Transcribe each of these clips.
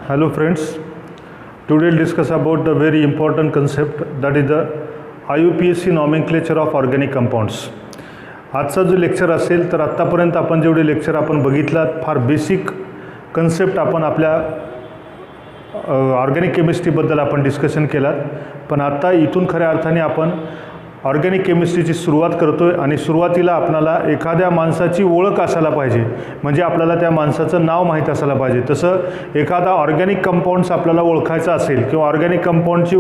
Hello friends, today we'll discuss about the very important concept that is the IUPAC nomenclature of organic compounds. आजचा जो lecture असेल तर आत्तापर्यंत आपण जेवढे लेक्चर आपण बघितलात फार बेसिक कन्सेप्ट आपण आपल्या ऑर्गॅनिक केमिस्ट्रीबद्दल आपण डिस्कशन केलात, पण आता इथून खऱ्या अर्थाने आपण ऑर्गॅनिक केमिस्ट्रीची सुरुवात करतो आहे आणि सुरुवातीला आपल्याला एखाद्या माणसाची ओळख असायला पाहिजे, म्हणजे आपल्याला त्या माणसाचं नाव माहीत असायला पाहिजे. तसं एखादा ऑर्गॅनिक कंपाऊंड्स आपल्याला ओळखायचा असेल किंवा ऑर्गॅनिक कंपाऊंडची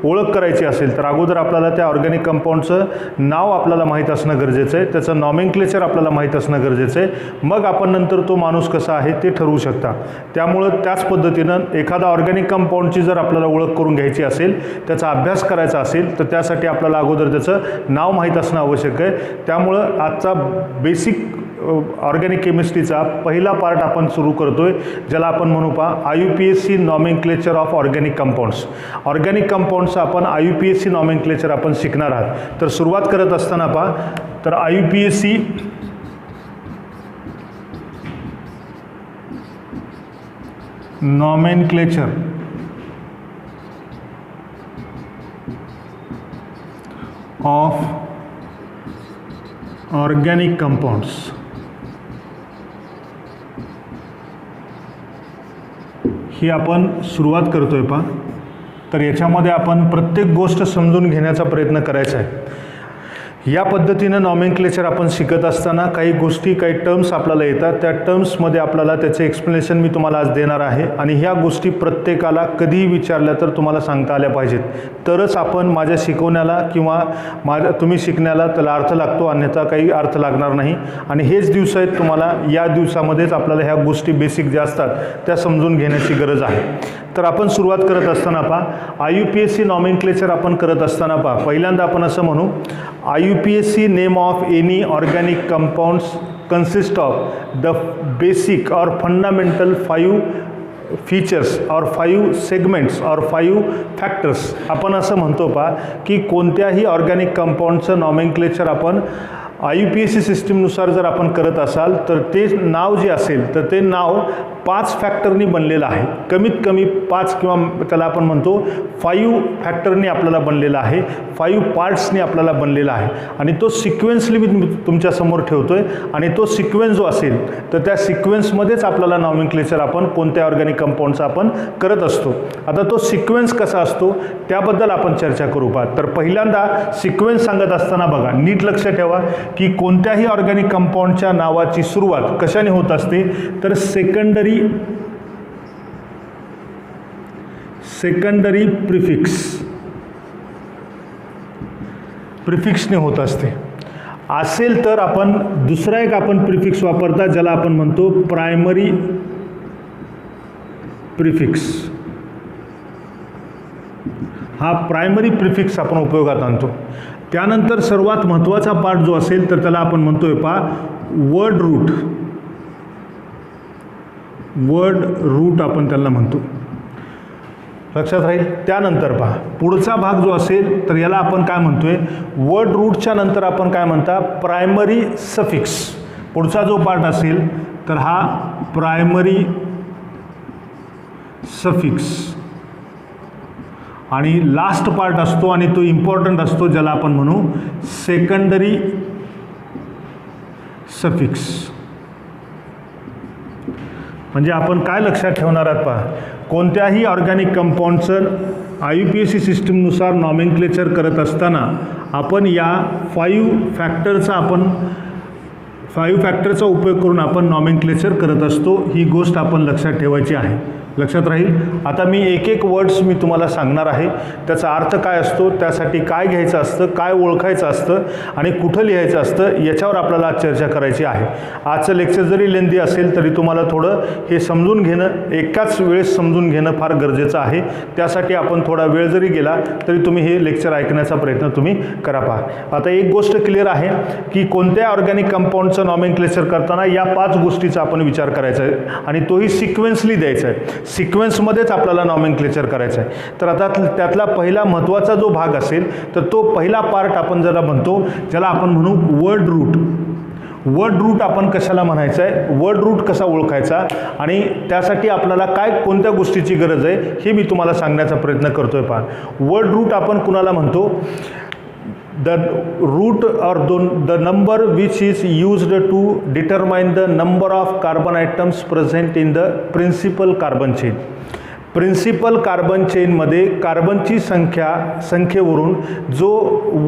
ओळख करायची असेल तर अगोदर आपल्याला त्या ऑर्गॅनिक कंपाऊंडचं नाव आपल्याला माहीत असणं गरजेचं आहे, त्याचं नॉमेनक्लेचर आपल्याला माहीत असणं गरजेचं आहे. मग आपण नंतर तो माणूस कसा आहे ते ठरवू शकता. त्यामुळं त्याच पद्धतीनं एखादा ऑर्गॅनिक कंपाऊंडची जर आपल्याला ओळख करून घ्यायची असेल, त्याचा अभ्यास करायचा असेल तर त्यासाठी आपल्याला अगोदर त्याचं नाव माहीत असणं आवश्यक आहे. त्यामुळं आजचा बेसिक ऑर्गॅनिक केमिस्ट्रीचा पहिला पार्ट आपण सुरू करतोय, ज्याला आपण म्हणू IUPAC nomenclature of organic compounds. Organic कंपाऊंड्सचं आपण IUPAC नॉमेनक्लेचर आपण शिकणार आहात. तर सुरुवात करत असताना तर IUPAC nomenclature of organic compounds ही आपण सुरुवात करतोय तर याच्यामध्ये आपण प्रत्येक गोष्ट समजून घेण्याचा प्रयत्न करायचा आहे. या पद्धतीनं नॉमेनक्लेचर आपण शिकत असताना काही गोष्टी काही टर्म्स आपल्याला येतात, त्या टर्म्समध्ये आपल्याला त्याचे एक्सप्लेनेशन मी तुम्हाला आज देणार आहे आणि ह्या गोष्टी प्रत्येकाला कधीही विचारल्या तर तुम्हाला सांगता आल्या पाहिजेत, तरच आपण माझ्या शिकवण्याला किंवा तुम्ही शिकण्याला त्याला अर्थ लागतो, अन्यथा काही अर्थ लागणार नाही. आणि हेच दिवस आहेत, तुम्हाला या दिवसामध्येच आपल्याला ह्या गोष्टी बेसिक ज्या असतात त्या समजून घेण्याची गरज आहे. तर आपण सुरुवात करत असताना IUPAC नॉमेनक्लेचर आपण करत असताना पहिल्यांदा आपण असं म्हणू, IUPAC name of any organic compounds consist of the basic और फंडामेंटल 5 फीचर्स और 5 सेगमेंट्स और 5 फॅक्टर्स. आपण असं म्हणतो की कोणत्याही ऑर्गॅनिक कंपाऊंडचं नॉमेनक्लेचर आपण IUPAC सिस्टीमनुसार जर आपण करत असाल तर ते नाव जे असेल तर ते नाव 5 फॅक्टरनी बनलेलं आहे. कमीत कमी 5 किंवा त्याला आपण म्हणतो 5 फॅक्टरनी आपल्याला बनलेलं आहे, 5 पार्ट्सनी आपल्याला बनलेला आहे. आणि तो सिक्वेन्सली मी तुमच्यासमोर ठेवतो आहे आणि तो सिक्वेन्स जो असेल तर त्या सिक्वेन्समध्येच आपल्याला नॉमेनक्लेचर आपण कोणत्या ऑर्गॅनिक कंपाऊंडचा आपण करत असतो. आता तो सिक्वेन्स कसा असतो त्याबद्दल आपण चर्चा करू. तर पहिल्यांदा सिक्वेन्स सांगत असताना बघा, नीट लक्ष ठेवा की कोणत्याही ऑर्गॅनिक कंपाऊंडच्या नावाची सुरुवात कशाने होत असते तर सेकंडरी प्रिफिक्सने होत असते. असेल तर आपण दुसरा एक आपण प्रिफिक्स वापरता ज्याला आपण म्हणतो प्रायमरी प्रिफिक्स. हा प्रायमरी प्रिफिक्स आपण उपयोगात आणतो. त्यानंतर सर्वात महत्त्वाचा पार्ट जो असेल तर त्याला आपण म्हणतोय वर्ड रूट आपण त्याला म्हणतो, लक्षात राहील. त्यानंतर पुढचा भाग जो असेल तर याला आपण काय म्हणतोय, वर्ड रूटच्या नंतर आपण काय म्हणता प्रायमरी सफिक्स. पुढचा जो पार्ट असेल तर हा प्रायमरी सफिक्स आणि लास्ट पार्ट असतो आणि तो इम्पॉर्टंट असतो ज्याला आपण म्हणू सेकंडरी सफिक्स. म्हणजे आपण काय लक्षात ठेवणार आहात कोणत्याही ऑर्गॅनिक कंपाऊंडचं IUPAC सिस्टीमनुसार नॉमेनक्लेचर करत असताना आपण या 5 फॅक्टरचा उपयोग करून आपण नॉमेनक्लेचर करत असतो. ही गोष्ट आपण लक्षात ठेवायची आहे, लक्षात राहील. आता मी एक वर्ड्स मी तुम्हाला सांगणार आहे, त्याचा अर्थ काय असतो, त्यासाठी काय घ्यायचं असतं, काय ओळखायचं असतं आणि कुठं लिहायचं असतं, याच्यावर आपल्याला आज चर्चा करायची आहे. आजचं लेक्चर जरी लेंदी असेल तरी तुम्हाला थोडं हे समजून घेणं, एकाच वेळेस समजून घेणं फार गरजेचं आहे. त्यासाठी आपण थोडा वेळ जरी गेला तरी तुम्ही हे लेक्चर ऐकण्याचा प्रयत्न तुम्ही करा. आता एक गोष्ट क्लिअर आहे की कोणत्या ऑर्गॅनिक कंपाऊंडचं नॉमेनक्लेचर करताना या 5 गोष्टीचा आपण विचार करायचा आहे आणि तोही सिक्वेन्सली द्यायचा आहे. सिक्वेन्समध्येच आपल्याला नॉमेनक्लेचर करायचं आहे. तर आता त्यातला पहिला महत्त्वाचा जो भाग असेल तर तो पहिला पार्ट आपण ज्याला म्हणतो, ज्याला आपण म्हणू वर्ड रूट. वर्ड रूट आपण कशाला म्हणायचं आहे, वर्ड रूट कसा ओळखायचा आणि त्यासाठी आपल्याला काय कोणत्या गोष्टीची गरज आहे हे मी तुम्हाला सांगण्याचा प्रयत्न करतोय. पहा, वर्ड रूट आपण कुणाला म्हणतो, the root or the number which is used to determine the number of carbon atoms present in the principal carbon chain. Principal carbon चेनमध्ये कार्बनची संख्येवरून जो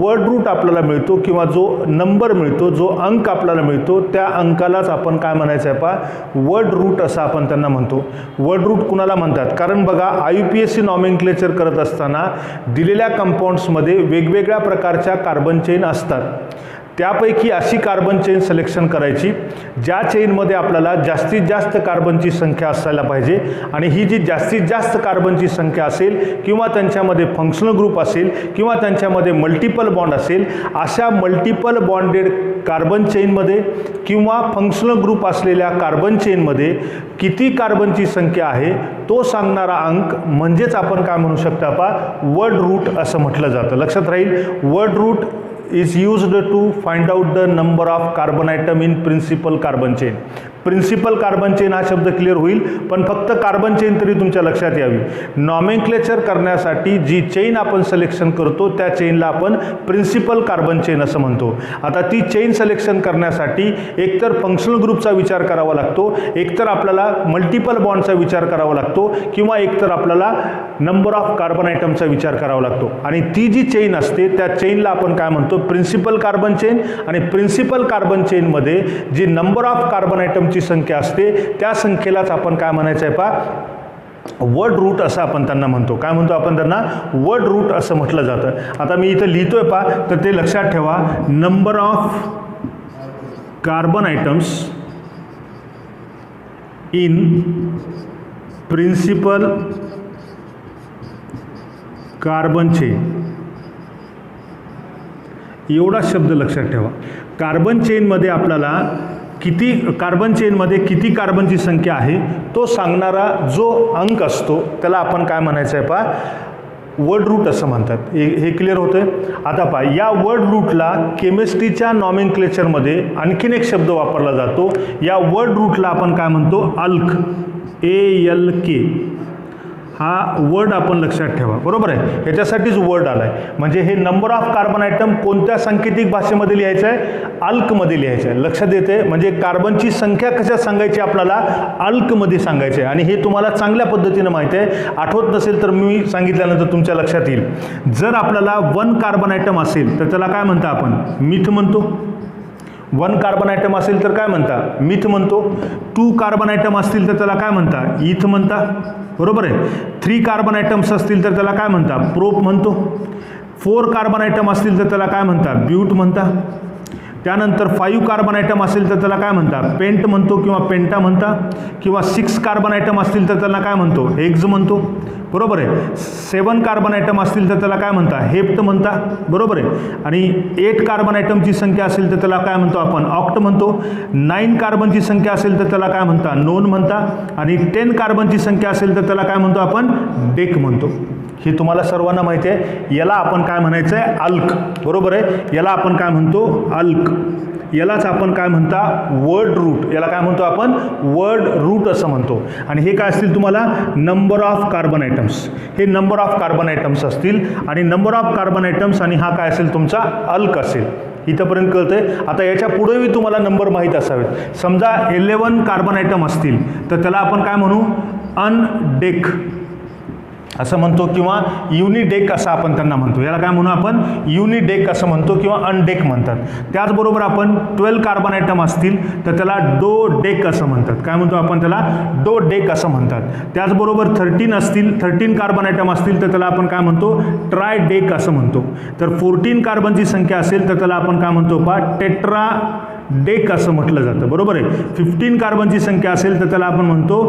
वर्ड रूट आपल्याला मिळतो किंवा जो नंबर मिळतो, जो अंक आपल्याला मिळतो, त्या अंकालाच आपण काय म्हणायचं आहे पहा, वर्ड रूट असं आपण त्यांना म्हणतो. वर्ड रूट कुणाला म्हणतात, कारण बघा IUPAC नॉमेनक्लेचर करत असताना दिलेल्या कंपाऊंड्समध्ये वेगवेगळ्या प्रकारच्या कार्बन चेन असतात. त्यापैकी अशी कार्बन चेन सिलेक्शन करायची ज्या चेनमध्ये आपल्याला जास्तीत जास्त कार्बनची संख्या असायला पाहिजे आणि ही जी जास्तीत जास्त कार्बनची संख्या असेल किंवा त्यांच्यामध्ये फंक्शनल ग्रुप असेल किंवा त्यांच्यामध्ये मल्टिपल बॉन्ड असेल, अशा मल्टिपल बॉन्डेड कार्बन चेनमध्ये किंवा फंक्शनल ग्रुप असलेल्या कार्बन चेनमध्ये किती कार्बनची संख्या आहे तो सांगणारा अंक म्हणजेच आपण काय म्हणू शकता पहा, वर्ड रूट असं म्हटलं जातं. लक्षात राहील, word root is used to find out the number of carbon atom in principal carbon chain. Principal carbon chain हा शब्द क्लिअर होईल, पण फक्त कार्बन चेन तरी तुमच्या लक्षात यावी. नॉमेनक्लेचर करण्यासाठी जी चेन आपण सिलेक्शन करतो त्या चेनला आपण प्रिन्सिपल कार्बन चेन असं म्हणतो. आता ती चेन सिलेक्शन करण्यासाठी एकतर फंक्शनल ग्रुपचा विचार करावा लागतो, एकतर आपल्याला मल्टिपल बॉन्डचा विचार करावा लागतो किंवा एकतर आपल्याला नंबर ऑफ कार्बन आयटमचा विचार करावा लागतो. आणि ती जी चेन असते त्या चेनला आपण काय म्हणतो, प्रिन्सिपल कार्बन चेन. आणि प्रिन्सिपल कार्बन चेनमध्ये जी नंबर ऑफ कार्बन आयटम ची संख्या असते त्या संख्येलाच आपण काय म्हणायचं आहे पहा, वर्ड रूट असं आपण त्यांना म्हणतो. काय म्हणतो आपण त्यांना, वर्ड रूट असं म्हटलं जातं. आता मी इथं लिहितोय पहा, तर ते लक्षात ठेवा, number of carbon atoms in principal carbon chain, एवढा शब्द लक्षात ठेवा. कार्बन चेनमध्ये आपल्याला किती कार्बन चेनमध्ये किती कार्बनची संख्या आहे तो सांगणारा जो अंक असतो त्याला आपण काय म्हणायचं आहे पहा, वर्ड रूट असं म्हणतात. हे क्लिअर होतंय. आता पहा, या वर्ड रूटला केमिस्ट्रीच्या नॉमेनक्लेचरमध्ये आणखीन एक शब्द वापरला जातो. या वर्ड रूटला आपण काय म्हणतो, अल्क, ALK हा वर्ड आपण लक्षात ठेवा. बरोबर आहे, ह्याच्यासाठीच वर्ड आला आहे. म्हणजे हे नंबर ऑफ कार्बन आयटम कोणत्या सांकेतिक भाषेमध्ये लिहायचं आहे, अल्कमध्ये लिहायचं आहे. लक्षात येते, म्हणजे कार्बनची संख्या कशात सांगायची आपल्याला, अल्कमध्ये सांगायचं आहे. आणि हे तुम्हाला चांगल्या पद्धतीनं माहिती आहे. आठवत नसेल तर मी सांगितल्यानंतर तुमच्या लक्षात येईल. जर आपल्याला 1 कार्बन आयटम असेल तर त्याला काय म्हणता आपण, मिथ म्हणतो. 1 कार्बन आयटम असेल तर काय म्हणता, मिथ म्हणतो. 2 कार्बन आयटम असतील तर त्याला काय म्हणता, इथ म्हणता. बरोबर आहे. 3 कार्बन आयटम्स असतील तर त्याला काय म्हणता, प्रोप म्हणतो. 4 कार्बन आयटम असतील तर त्याला काय म्हणता, ब्यूट म्हणता. त्यानंतर 5 कार्बन आयटम असेल तर त्याला काय म्हणता, पेंट म्हणतो किंवा पेंटा म्हणता. किंवा 6 कार्बन आयटम असतील तर त्याला काय म्हणतो, हेक्स म्हणतो. बरोबर आहे. 7 कार्बन आयटम असतील तर त्याला काय म्हणता, हेप्ट म्हणता. बरोबर आहे. आणि 8 कार्बन आयटमची संख्या असेल तर त्याला काय म्हणतो आपण, ऑक्ट म्हणतो. 9 कार्बनची संख्या असेल तर त्याला काय म्हणता, नोन म्हणता. आणि 10 कार्बनची संख्या असेल तर त्याला काय म्हणतो आपण, डेक म्हणतो. हे तुम्हाला सर्वांना माहिती आहे. याला आपण काय म्हणायचं आहे, अल्क. बरोबर आहे. याला आपण काय म्हणतो, अल्क. यालाच आपण काय म्हणता, वर्ड रूट. याला काय म्हणतो आपण, वर्ड रूट असं म्हणतो. आणि हे काय असतील तुम्हाला, नंबर ऑफ कार्बन आयटम्स. हे नंबर ऑफ कार्बन आयटम्स असतील. आणि नंबर ऑफ कार्बन आयटम्स आणि हा काय असेल तुमचा, अल्क असेल. इथंपर्यंत कळतंय. आता याच्या पुढेही तुम्हाला नंबर माहीत असावेत. समजा 11 कार्बन आयटम असतील तर त्याला आपण काय म्हणू, अनडेक असं म्हणतो किंवा युनिडेक असं आपण त्यांना म्हणतो. याला काय म्हणू आपण, युनिडेक असं म्हणतो किंवा अनडेक म्हणतात. त्याचबरोबर आपण 12 कार्बन आयटम असतील तर त्याला डोडेक असं म्हणतात. काय म्हणतो आपण त्याला, डोडेक असं म्हणतात. त्याचबरोबर 13 कार्बन आयटम असतील तर त्याला आपण काय म्हणतो, ट्रायडेक असं म्हणतो. तर 14 कार्बनची संख्या असेल तर त्याला आपण काय म्हणतो पहा, टेट्रा डेक असं म्हटलं जातं. बरोबर आहे. 15 कार्बनची संख्या असेल तर त्याला आपण म्हणतो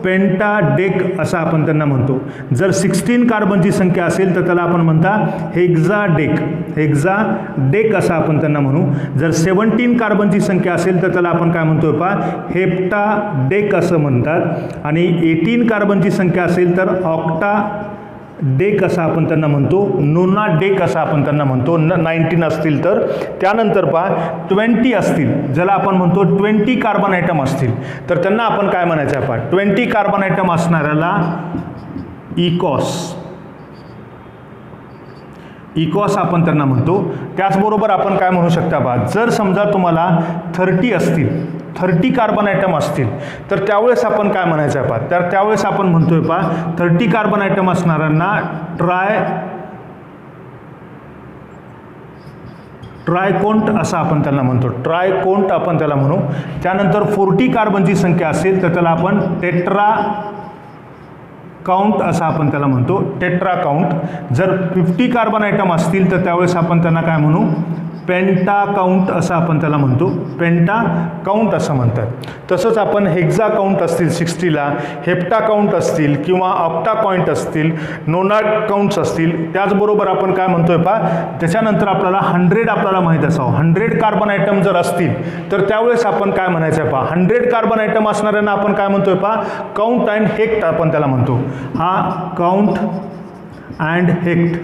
पेंटाडेक असं आपण त्यांना म्हणतो. जर 16 कार्बनची संख्या असेल तर त्याला आपण म्हणता हेक्झाडेक, हेक्झाडेक असं आपण त्यांना म्हणू. जर 17 कार्बनची संख्या असेल तर त्याला आपण काय म्हणतो पहा, हेप्टाडेक असं म्हणतात. आणि 18 कार्बनची संख्या असेल तर डेक असं आपण त्यांना म्हणतो, नोना डेक असं आपण त्यांना म्हणतो. 19 असतील तर. त्यानंतर पहा 20 असतील, ज्याला आपण म्हणतो 20 कार्बन आयटम असतील, तर त्यांना आपण काय म्हणायचं आहे? पहा 20 कार्बन आयटम असणाऱ्याला इकॉस आपण त्यांना म्हणतो. त्याचबरोबर आपण काय म्हणू शकता? पहा जर समजा तुम्हाला 30 कार्बन आयटम असतील तर त्यावेळेस आपण काय म्हणायचं आहे? पहा तर त्यावेळेस आपण म्हणतोय पहा 30 कार्बन आयटम असणाऱ्यांना ट्रायकोंट असं आपण त्यांना म्हणतो. ट्रायकोंट आपण त्याला म्हणू. त्यानंतर 40 कार्बनची संख्या असेल तर त्याला आपण टेट्रा काउंट असं आपण त्याला म्हणतो. Tetra count. जर 50 कार्बन आयटम असतील तर त्यावेळेस आपण त्यांना काय म्हणू? पेंटा काउंट असं आपण त्याला म्हणतो. पेंटा काउंट असं म्हणतात. तसंच आपण हेक्झा काउंट असतील 60ला, हेप्टा काउंट असतील किंवा ऑक्टा काउंट असतील, नोना काउंट्स असतील. त्याचबरोबर आपण काय म्हणतोय पहा त्याच्यानंतर आपल्याला 100 आपल्याला माहीत असावं. 100 कार्बन आयटम जर असतील तर त्यावेळेस आपण काय म्हणायचं आहे? पहा 100 कार्बन आयटम असणाऱ्यांना आपण काय म्हणतोय? पहा काउंट अँड हेक्ट आपण त्याला म्हणतो. हा काउंट अँड हेक्ट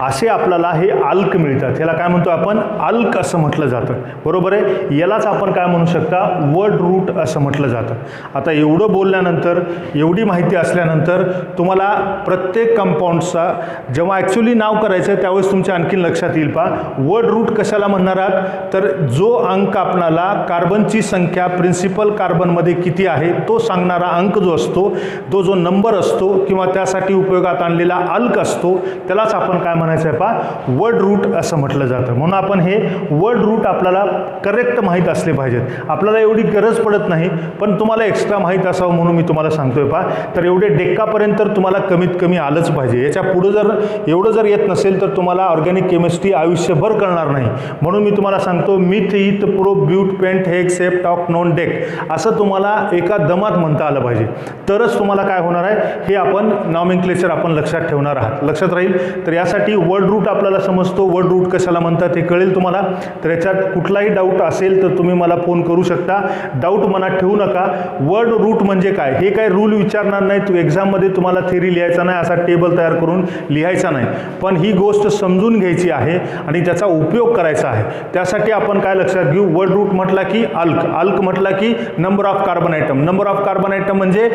असे आपल्याला हे आल्क मिळतात. ह्याला काय म्हणतो आपण? आल्क असं म्हटलं जातं. बरोबर आहे. यालाच आपण काय म्हणू शकता? वर्ड रूट असं म्हटलं जातं. आता एवढं बोलल्यानंतर, एवढी माहिती असल्यानंतर तुम्हाला प्रत्येक कंपाऊंडचा जेव्हा ॲक्च्युली नाव करायचं आहे त्यावेळेस तुमच्या आणखीन लक्षात येईल. पहा वर्ड रूट कशाला म्हणणार आहात? तर जो अंक आपणाला कार्बनची संख्या प्रिन्सिपल कार्बनमध्ये किती आहे तो सांगणारा अंक जो असतो, तो जो नंबर असतो किंवा त्यासाठी उपयोगात आणलेला आल्क असतो, त्यालाच आपण काय म्हणायचं आहे? पहा वर्ड रूट असं म्हटलं जातं. म्हणून आपण हे वर्ड रूट आपल्याला करेक्ट माहीत असले पाहिजेत. आपल्याला एवढी गरज पडत नाही, पण तुम्हाला एक्स्ट्रा माहीत असावं म्हणून मी तुम्हाला सांगतोय. पहा तर एवढे डेक्कापर्यंत तुम्हाला कमीत कमी आलंच पाहिजे. याच्या पुढे जर एवढं जर येत नसेल तर तुम्हाला ऑर्गॅनिक केमिस्ट्री आयुष्यभर कळणार नाही. म्हणून मी तुम्हाला सांगतो meth, eth, pro, but, pent, hex, hept, oct, non, dec असं तुम्हाला एका दमात म्हणता आलं पाहिजे. तरच तुम्हाला काय होणार आहे हे आपण नॉमेनक्लेचर आपण लक्षात ठेवणार आहात. लक्षात राहील. तर यासाठी वर्ड रूट आपल्याला समजतो. वर्ड रूट कशाला म्हणतात हे कळेल तुम्हाला. तर याच्यात कुठलाही डाऊट असेल तर तुम्ही मला फोन करू शकता. डाऊट मनात ठेवू नका. वर्ड रूट म्हणजे काय हे काय रूल विचारणार नाही. तू एक्झाममध्ये तुम्हाला थेरी लिहायचा नाही, असा टेबल तयार करून लिहायचा नाही, पण ही गोष्ट समजून घ्यायची आहे आणि त्याचा उपयोग करायचा आहे. त्यासाठी आपण काय लक्षात घेऊ? वर्ड रूट म्हटला की आल्क, आल्क म्हटला की number of carbon item, number of carbon item म्हणजे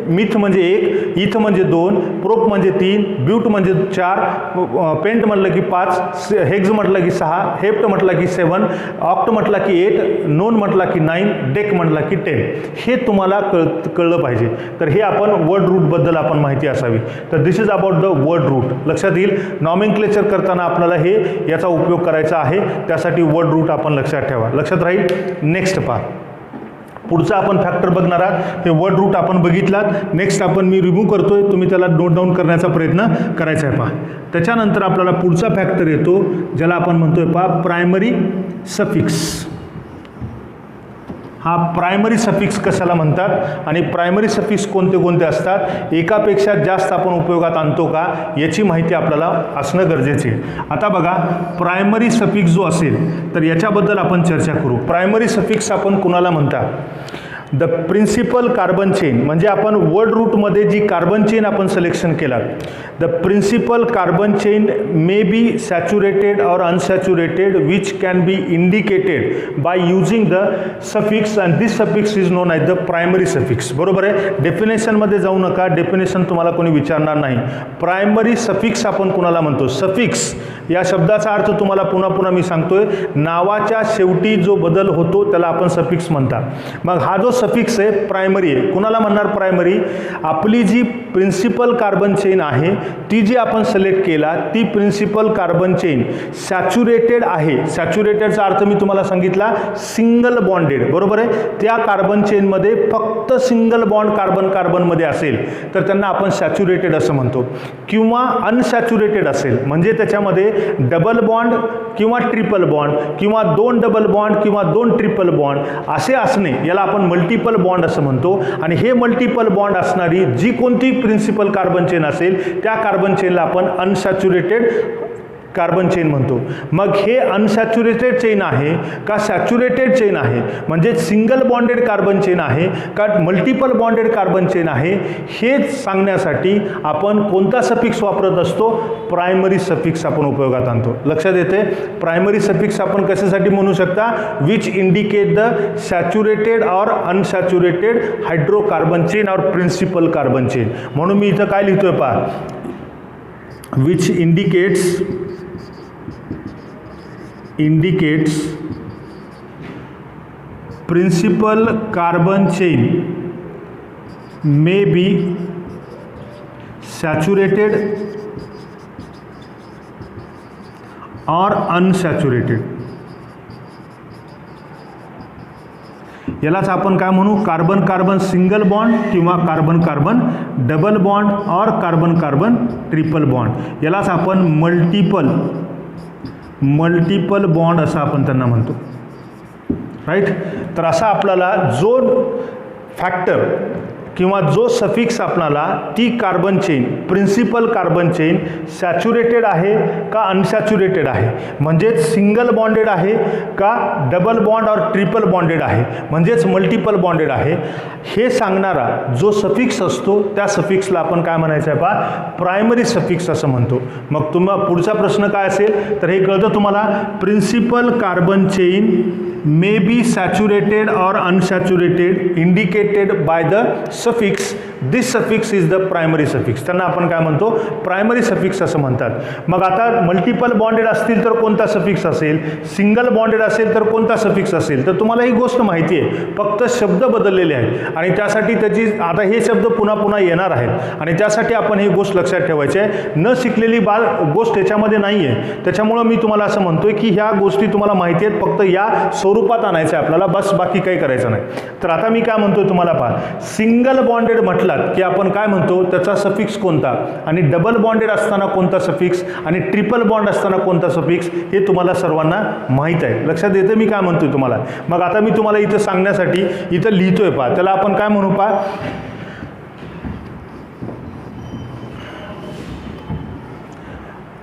मिथ म्हणजे 1, इथ म्हणजे 2, प्रोप म्हणजे 3, ब्यूट म्हणजे 4, पेंट म्हटलं की 5, हेक्स म्हटलं की 6, हेप्ट म्हटलं की 7, ऑक्ट म्हटलं की 8, नोन म्हटला की 9, डेक म्हटला की 10. हे तुम्हाला कळलं पाहिजे. तर हे आपण वर्ड रूटबद्दल आपण माहिती असावी. तर this is about the word root. लक्षात येईल. नॉमेनक्लेचर करताना आपल्याला हे याचा उपयोग करायचा आहे. त्यासाठी वर्ड रूट आपण लक्षात ठेवा. लक्षात राहील. नेक्स्ट पहा. पुढचा आपण फॅक्टर बघणार आहात. हे वर्ड रूट आपण बघितलात. नेक्स्ट आपण मी रिमूव्ह करतोय, तुम्ही त्याला नोट डाऊन करण्याचा प्रयत्न करायचा आहे. पहा त्याच्यानंतर आपल्याला पुढचा फॅक्टर येतो ज्याला आपण म्हणतोय पहा प्रायमरी सफिक्स. हा प्रायमरी सफिक्स कशाला म्हणतात आणि प्रायमरी सफिक्स कोणते कोणते असतात, एकापेक्षा जास्त आपण उपयोगात आणतो का याची माहिती आपल्याला असणं गरजेचे आहे. आता बघा प्रायमरी सफिक्स जो असेल तर याच्याबद्दल आपण चर्चा करू. प्रायमरी सफिक्स आपण कुणाला म्हणतात? द प्रिन्सिपल कार्बन चेन, म्हणजे आपण वर्ड रूटमध्ये जी कार्बन चेन आपण सिलेक्शन केला, the principal carbon chain may be saturated और unsaturated which can be indicated by using the suffix and this suffix is known as the primary suffix. बरोबर आहे. डेफिनेशनमध्ये जाऊ नका, डेफिनेशन तुम्हाला कोणी विचारणार नाही. प्रायमरी सफिक्स आपण कुणाला म्हणतो? सफिक्स या शब्दाचा अर्थ तुम्हाला पुन्हा पुन्हा मी सांगतोय, नावाच्या शेवटी जो बदल होतो त्याला आपण सफिक्स म्हणतात. मग हा जो सफिक्स आहे प्रायमरी आहे. कुणाला म्हणणार प्रायमरी? आपली जी प्रिन्सिपल कार्बन चेन आहे ती जी आपण सिलेक्ट केला ती प्रिन्सिपल कार्बन चेन सॅच्युरेटेड आहे. सॅच्युरेटेडचा अर्थ मी तुम्हाला सांगितला सिंगल बॉन्डेड. बरोबर आहे. त्या कार्बन चेनमध्ये फक्त सिंगल बॉन्ड कार्बन कार्बनमध्ये असेल तर त्यांना आपण सॅच्युरेटेड असं म्हणतो. किंवा अनसॅच्युरेटेड असेल म्हणजे त्याच्यामध्ये डबल बॉन्ड किंवा ट्रिपल बॉन्ड किंवा 2 डबल बॉन्ड किंवा 2 ट्रिपल बॉन्ड असे असणे याला आपण मल्टिपल बॉन्ड असं म्हणतो. आणि हे मल्टिपल बॉन्ड असणारी जी कोणती प्रिन्सिपल कार्बन चेन असेल त्या कार्बन चेनला आपण अनसॅच्युरेटेड कार्बन चेन म्हणतो. मग हे अनसॅच्युरेटेड चेन आहे का सॅच्युरेटेड चेन आहे, म्हणजे सिंगल बॉन्डेड कार्बन चेन आहे का मल्टिपल बॉन्डेड कार्बन चेन आहे, हे सांगण्यासाठी आपण कोणता सफिक्स वापरत असतो, प्रायमरी सफिक्स आपण उपयोगात आणतो. लक्षात येते. प्रायमरी सफिक्स आपण कशासाठी म्हणू शकता, विच इंडिकेट द सॅच्युरेटेड और अनसॅच्युरेटेड हायड्रोकार्बन चेन और प्रिन्सिपल कार्बन चेन. म्हणून मी इथं काय लिहितोय पहा, which indicates principal carbon chain may be saturated or unsaturated. यालाच आपण काय म्हणू, कार्बन कार्बन सिंगल बॉन्ड किंवा कार्बन कार्बन डबल बॉन्ड और कार्बन कार्बन ट्रिपल बॉन्ड. यालाच आपण मल्टिपल बॉन्ड असं आपण त्यांना म्हणतो. राईट. तर असा आपल्याला जो फॅक्टर किंवा जो सफिक्स आपल्याला ती carbon chain, principal carbon chain saturated आहे का अनसॅच्युरेटेड आहे, म्हणजेच सिंगल बॉन्डेड आहे का double bond or triple bonded आहे, म्हणजेच मल्टिपल बॉन्डेड आहे, हे सांगणारा जो सफिक्स असतो त्या सफिक्सला आपण काय म्हणायचं आहे पहा, प्रायमरी सफिक्स असं म्हणतो. मग पुढचा प्रश्न काय असेल तर हे कळतं तुम्हाला, principal carbon chain may be saturated or unsaturated indicated by the suffix. This suffix is the primary suffix. त्यांना आपण काय म्हणतो, प्रायमरी सफिक्स असं म्हणतात. मग आता मल्टिपल बॉन्डेड असतील तर कोणता सफिक्स असेल, सिंगल बॉन्डेड असेल तर कोणता सफिक्स असेल, तर तुम्हाला ही गोष्ट माहिती आहे, फक्त शब्द बदललेले आहेत आणि त्यासाठी त्याची आता हे शब्द पुन्हा पुन्हा येणार आहेत आणि त्यासाठी आपण ही गोष्ट लक्षात ठेवायची आहे. न शिकलेली गोष्ट त्याच्यामध्ये नाही आहे. त्याच्यामुळं मी तुम्हाला असं म्हणतोय की ह्या गोष्टी तुम्हाला माहिती आहेत, फक्त या स्वरूपात आणायचं आहे आपल्याला, बस बाकी काही करायचं नाही. तर आता मी काय म्हणतोय तुम्हाला पहा, सिंगल बॉन्डेड म्हटलात की आपण काय म्हणतो, त्याचा सफिक्स कोणता, आणि डबल बॉन्डेड असताना कोणता सफिक्स आणि ट्रिपल बॉन्ड असताना कोणता सफिक्स, हे तुम्हाला सर्वांना माहीत आहे. लक्षात येतं मी काय म्हणतोय तुम्हाला. मग आता मी तुम्हाला इथं सांगण्यासाठी इथं लिहितोय पहा, त्याला आपण काय म्हणू पहा,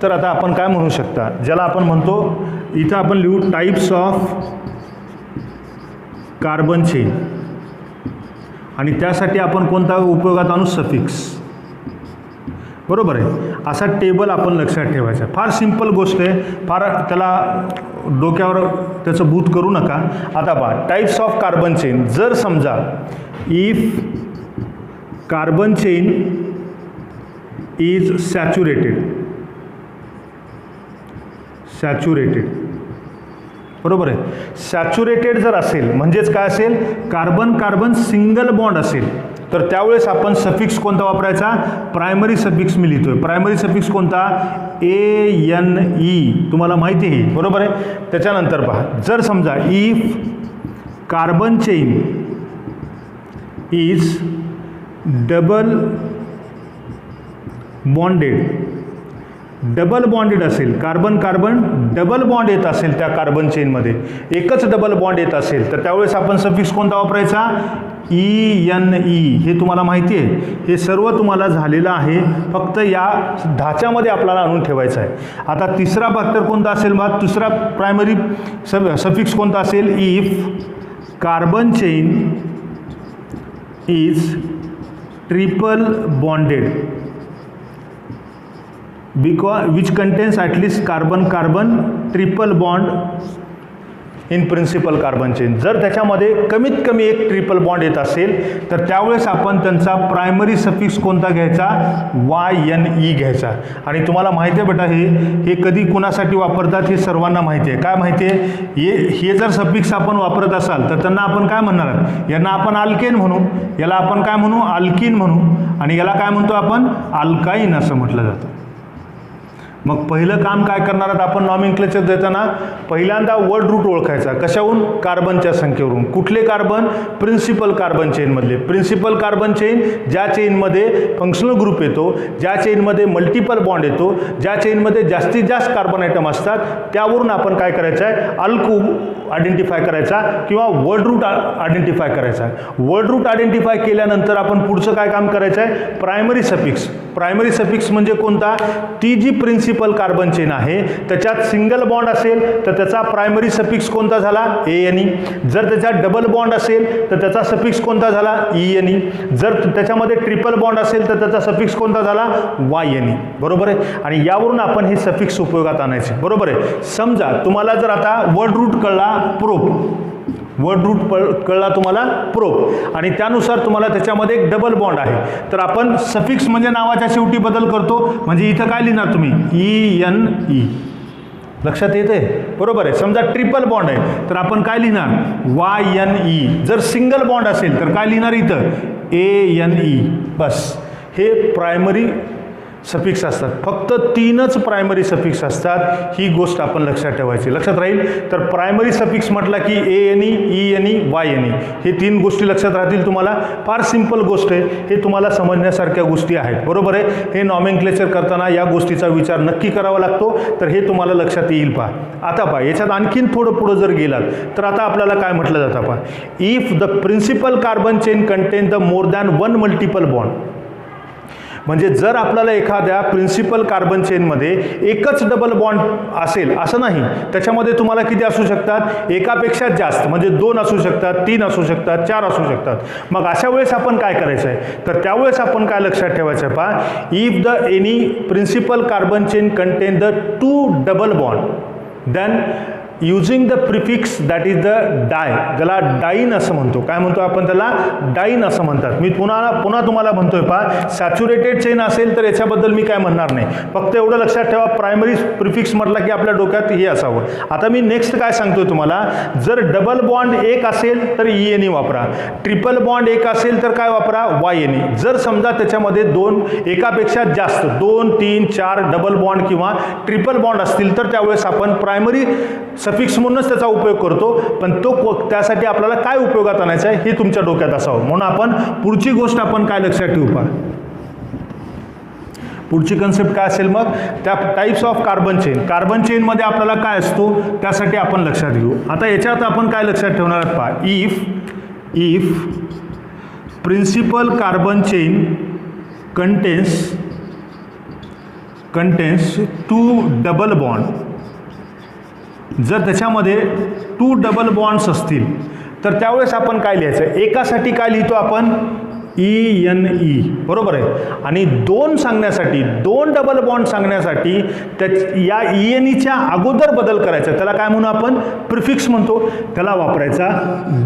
तर आता आपण काय म्हणू शकता, ज्याला आपण म्हणतो, इथं आपण लिहू टाइप्स ऑफ कार्बन चेन आणि त्यासाठी आपण कोणता उपयोगात आणू, सफिक्स. बरोबर आहे. असा टेबल आपण लक्षात ठेवायचा. फार सिंपल गोष्ट आहे, फार त्याला डोक्यावर त्याचं भूत करू नका. आता पहा, टाइप्स ऑफ कार्बन चेन. जर समजा if carbon chain is saturated, बरोबर आहे. सॅच्युरेटेड जर असेल म्हणजेच काय असेल, कार्बन कार्बन सिंगल बॉन्ड असेल, तर त्यावेळेस आपण सफिक्स कोणता वापरायचा, प्रायमरी सफिक्स मी लिहितोय. प्रायमरी सफिक्स कोणता, ANE, तुम्हाला माहिती आहे, बरोबर आहे. त्याच्यानंतर पहा, जर समजा if carbon chain is double bonded असेल, कार्बन कार्बन डबल बॉन्ड येत असेल त्या कार्बन चेनमध्ये, एकच डबल बॉन्ड येत असेल, तर त्यावेळेस आपण सफिक्स कोणता वापरायचा, ENE. हे तुम्हाला माहिती आहे, हे सर्व तुम्हाला झालेलं आहे, फक्त या ढाच्यामध्ये आपल्याला आणून ठेवायचं आहे. आता तिसरा फॅक्टर कोणता असेल, मग दुसरा प्रायमरी सफिक्स कोणता असेल, if carbon chain is triple bonded which contains at least carbon carbon triple bond in principal carbon chain. जर त्याच्यामध्ये कमीत कमी एक ट्रिपल बॉन्ड येत असेल तर त्यावेळेस आपण त्यांचा प्रायमरी सफिक्स कोणता घ्यायचा, YNE घ्यायचा. आणि तुम्हाला माहिती आहे बेटा, हे कधी कुणासाठी वापरतात हे सर्वांना माहिती आहे. काय माहिती आहे, हे जर सफिक्स आपण वापरत असाल तर त्यांना आपण काय म्हणणार, यांना आपण अल्केन म्हणू, याला आपण काय म्हणू, अल्किन म्हणू, आणि याला काय म्हणतो आपण, अल्काईन असं म्हटलं जातं. मग पहिलं काम काय करणार आहात आपण नॉमेनक्लेचर देताना, पहिल्यांदा वर्ड रूट ओळखायचा. कशाहून, कार्बनच्या संख्येवरून. कुठले कार्बन, प्रिन्सिपल कार्बन चेनमधले. प्रिन्सिपल कार्बन चेन ज्या चेनमध्ये फंक्शनल ग्रुप येतो, ज्या चेनमध्ये मल्टिपल बॉन्ड येतो, ज्या चेनमध्ये जास्तीत जास्त कार्बन आयटम असतात, त्यावरून आपण काय करायचं आहे, अल्कू आयडेंटिफाय करायचा किंवा वर्ड रूट आयडेंटिफाय करायचा. वर्ड रूट आयडेंटिफाय केल्यानंतर आपण पुढचं काय काम करायचं आहे, प्रायमरी सफिक्स. प्रायमरी सफिक्स म्हणजे कोणता, ती जी प्रिन्सिपल प्रिन्सिपल कार्बन चेन आहे त्याच्यात सिंगल बॉन्ड असेल तर त्याचा प्रायमरी सफिक्स कोणता झाला ANE, जर त्याच्यात डबल बॉन्ड असेल तर त्याचा सफिक्स कोणता झाला ENE, जर त्याच्यामध्ये ट्रिपल बॉन्ड असेल तर त्याचा सफिक्स कोणता झाला YNE, बरोबर आहे. आणि यावरून आपण हे सफिक्स उपयोगात आणायचे, बरोबर आहे. समजा तुम्हाला जर आता वर्ड रूट कळला प्रोप, वर्ड रूट कळला तुम्हाला प्रोप आणि त्यानुसार तुम्हाला त्याच्यामध्ये एक डबल बॉन्ड आहे तर आपण सफिक्स म्हणजे नावाच्या शेवटी बदल करतो. म्हणजे इथं काय लिहिणार तुम्ही ENE, लक्षात येते, बरोबर आहे. समजा ट्रिपल बॉन्ड आहे तर आपण काय लिहिणार YNE, जर सिंगल बॉन्ड असेल तर काय लिहिणार इथं ANE. बस हे प्रायमरी सफिक्स असतात, फक्त 3च प्रायमरी सफिक्स असतात. ही गोष्ट आपण लक्षात ठेवायची, लक्षात राहील. तर प्रायमरी सफिक्स म्हटला की ANE, ENE, YNE हे 3 गोष्टी लक्षात राहतील तुम्हाला. फार सिंपल गोष्ट आहे, हे तुम्हाला समजण्यासारख्या गोष्टी आहेत, बरोबर आहे. हे नॉमेनक्लेचर करताना या गोष्टीचा विचार नक्की करावा लागतो, तर हे तुम्हाला लक्षात येईल. पहा आता, पहा याच्यात आणखीन थोडं पुढं जर गेलात तर आता आपल्याला काय म्हटलं जातं. पहा, if the principal carbon chain contain the more than 1 multiple bond, म्हणजे जर आपल्याला एखाद्या प्रिन्सिपल कार्बन चेनमध्ये एकच डबल बॉन्ड असेल असं नाही, त्याच्यामध्ये तुम्हाला किती असू शकतात, एकापेक्षा जास्त, म्हणजे 2 असू शकतात, 3 असू शकतात, 4 असू शकतात. मग अशा वेळेस आपण काय करायचं आहे, तर त्यावेळेस आपण काय लक्षात ठेवायचं आहे. पहा, if the any principal carbon chain contain the 2 double bond then using the prefix that is the di, ज्याला डाईन असं म्हणतो. काय म्हणतो आपण त्याला, डाईन असं म्हणतात. मी पुन्हा तुम्हाला म्हणतोय. पहा, सॅच्युरेटेड चेन असेल तर याच्याबद्दल मी काय म्हणणार नाही, फक्त एवढं लक्षात ठेवा प्रायमरी प्रिफिक्स म्हटलं की आपल्या डोक्यात हे असावं. आता मी नेक्स्ट काय सांगतोय तुम्हाला, जर डबल बॉन्ड एक असेल तर ENE वापरा, ट्रिपल बॉन्ड एक असेल तर काय वापरा YNE. जर समजा त्याच्यामध्ये 2 एकापेक्षा जास्त 2, 3, 4 डबल बॉन्ड किंवा ट्रिपल बॉन्ड असतील तर त्यावेळेस आपण प्रायमरी सफिक्स म्हणूनच त्याचा उपयोग करतो. पण तो त्यासाठी आपल्याला काय उपयोगात आणायचं आहे हे तुमच्या डोक्यात असावं. म्हणून आपण पुढची गोष्ट आपण काय लक्षात ठेवू. पहा, पुढची कन्सेप्ट काय असेल मग, त्या types of carbon chain. Carbon चेनमध्ये आपल्याला काय असतो त्यासाठी आपण लक्षात घेऊ. आता याच्यात आपण काय लक्षात ठेवणार आहोत. पहा, if principal carbon chain contains 2 double bond, जर त्याच्यामध्ये 2 डबल बॉन्ड्स असतील तर त्यावेळेस आपण काय लिहायचं, एकासाठी काय लिहितो आपण ENE, बरोबर आहे. आणि 2 सांगण्यासाठी, 2 डबल बॉन्ड सांगण्यासाठी या ENEच्या अगोदर बदल करायचा, त्याला काय म्हणू आपण प्रिफिक्स म्हणतो, त्याला वापरायचा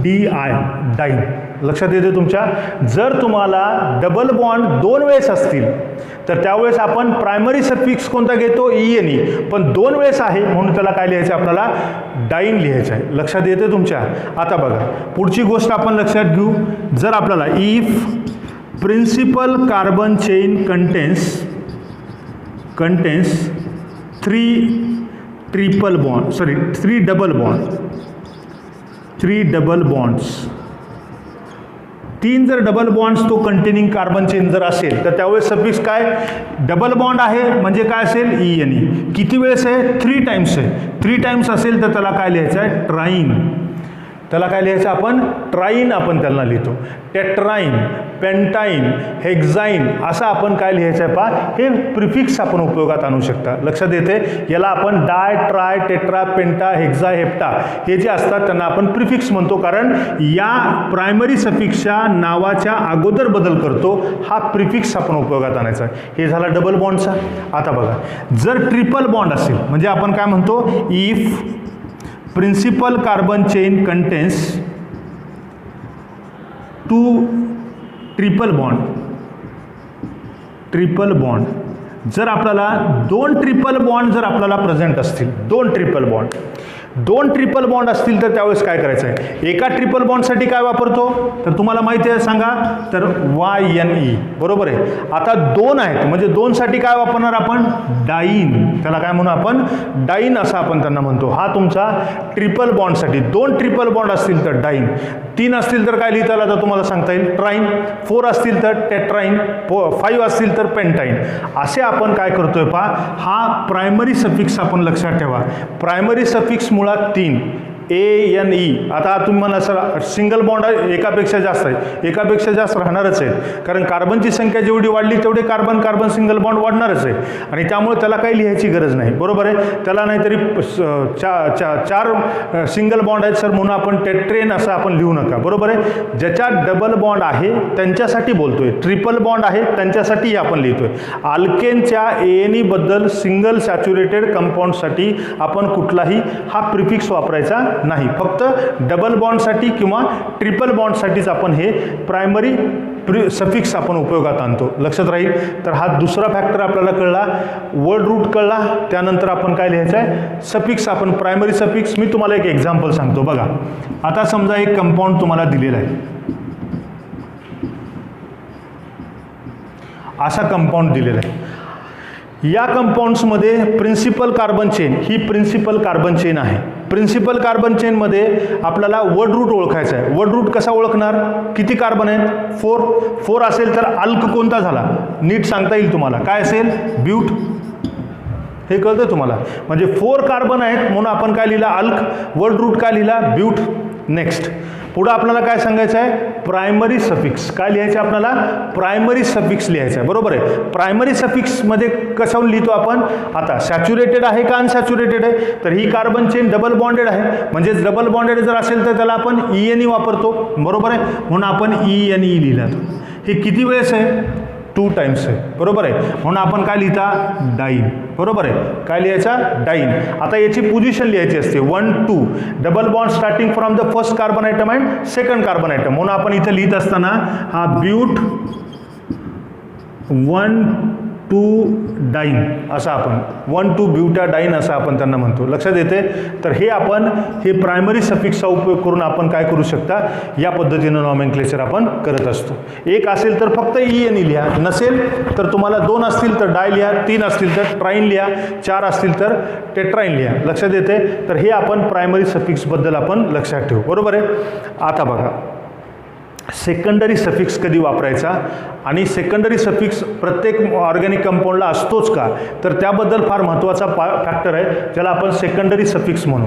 DI, डाईन. लक्षात येते तुमच्या. जर तुम्हाला डबल बॉन्ड 2 वेळेस असतील तर त्यावेळेस आपण प्रायमरी सफिक्स कोणता घेतो ENE, पण 2 वेळेस आहे म्हणून त्याला काय लिहायचं आपल्याला डाईन लिहायचं आहे. लक्षात येते तुमच्या. आता बघा पुढची गोष्ट आपण लक्षात घेऊ. जर आपल्याला if principal carbon chain contains 3 double bonds, 3 जर डबल बॉन्ड्स तो कंटेनिंग कार्बन चेन जर असेल तर त्यावेळेस सफिक्स काय, डबल बॉन्ड आहे म्हणजे काय असेल ENE. किती वेळेस आहे, 3 टाइम्स आहे. 3 टाइम्स असेल तर त्याला काय लिहायचं आहे ट्राईन. त्याला काय लिहायचं आपण ट्राईन, आपण त्यांना लिहितो. टेट्राईन, पेंटाईन, हेक्झाईन असं आपण काय लिहायचं आहे. पहा, हे प्रिफिक्स आपण उपयोगात आणू शकता. लक्षात येते. याला आपण डाय, ट्राय, टेट्रा, पेंटा, हेक्झा, हेप्टा हे जे असतात त्यांना आपण प्रिफिक्स म्हणतो, कारण या प्रायमरी सफिक्सच्या नावाच्या अगोदर बदल करतो. हा प्रिफिक्स आपण उपयोगात आणायचा. हे झाला डबल बॉन्डचा. आता बघा, जर ट्रिपल बॉन्ड असेल म्हणजे आपण काय म्हणतो, if principal carbon chain contains 2 triple bond, जर आपल्याला 2 ट्रिपल बॉन्ड जर आपल्याला प्रेझेंट असतील, 2 ट्रिपल बॉन्ड असतील तर त्यावेळेस काय करायचं आहे. एका ट्रिपल बॉन्डसाठी काय वापरतो तर तुम्हाला माहिती आहे, सांगा, तर YNE, बरोबर आहे. आता 2 आहेत म्हणजे 2 साठी काय वापरणार आपण डाईन. त्याला काय म्हणू आपण डाईन असं आपण त्यांना म्हणतो. हा तुमचा ट्रिपल बॉन्डसाठी. 2 ट्रिपल बॉन्ड असतील तर डाईन, 3 असतील तर काय लिहिता आलं तर तुम्हाला सांगता येईल ट्राईन, 4 असतील तर टेट्राईन, 5 असतील तर पेंटाईन. असे आपण काय करतोय. पहा, हा प्रायमरी सफिक्स आपण लक्षात ठेवा. प्रायमरी सफिक्स मुळात 3, ANE. आता तुम्ही म्हणा सर सिंगल बॉन्ड आहे, एकापेक्षा जास्त आहे, एकापेक्षा जास्त राहणारच आहे, कारण कार्बनची संख्या जेवढी वाढली तेवढे कार्बन कार्बन सिंगल बॉन्ड वाढणारच आहे, आणि त्यामुळे त्याला काही लिहायची गरज नाही, बरोबर आहे. त्याला नाहीतरी चार सिंगल बॉन्ड आहेत सर म्हणून आपण टेट्रेन असं आपण लिहू नका, बरोबर आहे. ज्याच्यात डबल बॉन्ड आहे त्यांच्यासाठी बोलतोय, ट्रिपल बॉन्ड आहे त्यांच्यासाठी आपण लिहितोय. अल्केनच्या ANE बद्दल सिंगल सॅच्युरेटेड कंपाऊंडसाठी आपण कुठलाही हा प्रिफिक्स वापरायचा नाही, फक्त डबल बॉन्डसाठी किंवा ट्रिपल बॉन्डसाठीच आपण हे प्रायमरी सफिक्स आपण उपयोगात आणतो, लक्षात राहील. तर हा दुसरा फॅक्टर आपल्याला कळला, वर्ड रूट कळला. त्यानंतर आपण काय लिहायचं आहे, सफिक्स, आपण प्रायमरी सफिक्स. मी तुम्हाला एक एक्झाम्पल सांगतो बघा. आता समजा एक कंपाऊंड तुम्हाला दिलेला आहे, असा कंपाऊंड दिलेला आहे. या कंपाऊंड्समध्ये प्रिन्सिपल कार्बन चेन ही प्रिन्सिपल कार्बन चेन आहे. प्रिन्सिपल कार्बन चेनमध्ये आपल्याला वर्ड रूट ओळखायचा आहे. वर्ड रूट कसा ओळखणार, किती कार्बन आहेत, 4 असेल तर अल्क कोणता झाला, नीट सांगता येईल तुम्हाला, काय असेल, ब्यूट. हे कळतं तुम्हाला, म्हणजे 4 कार्बन आहेत म्हणून आपण काय लिहिला, अल्क. वर्ड रूट काय लिहिला, ब्यूट. नेक्स्ट पुढं आपल्याला काय सांगायचं आहे, प्रायमरी सफिक्स. काय लिहायचं आहे आपल्याला, प्रायमरी सफिक्स लिहायचं आहे, बरोबर आहे. प्रायमरी सफिक्समध्ये कशाहून लिहितो आपण, आता सॅच्युरेटेड आहे का अनसॅच्युरेटेड आहे, तर ही कार्बन चेन डबल बॉन्डेड आहे, म्हणजे डबल बॉन्डेड जर असेल तर त्याला आपण ENE वापरतो, बरोबर आहे, म्हणून आपण ENE लिहिला. हे किती वेळेस आहे, 2 टाइम्स आहे, बरोबर आहे, म्हणून आपण काय लिहिता, डाईन, बरोबर आहे. काय लिहायचा, डाईन. आता याची पोझिशन लिहायची असते 1 2, double bond starting from the first carbon item and second carbon item, म्हणून आपण इथं लिहित असताना हा ब्यूट 1 2 डाईन असं आपण 1 2 ब्यूटाडाईन असं आपण त्यांना म्हणतो, लक्षात येते. तर हे आपण हे प्रायमरी सफिक्सचा उपयोग करून आपण काय करू शकता, या पद्धतीनं नॉमेनक्लेचर आपण करत असतो. एक असेल तर फक्त ENE लिहा, नसेल तर तुम्हाला 2 असतील तर डाय लिहा, 3 असतील तर ट्राईन लिहा, 4 असतील तर टेट्राईन लिहा, लक्षात येते. तर हे आपण प्रायमरी सफिक्सबद्दल आपण लक्षात ठेवू, बरोबर आहे. आता बघा, सेकंडरी सफिक्स कधी वापरायचा आणि सेकंडरी सफिक्स प्रत्येक ऑर्गॅनिक कंपाऊंडला असतोच का, तर त्याबद्दल फार महत्त्वाचा फॅक्टर आहे, ज्याला आपण सेकंडरी सफिक्स म्हणू.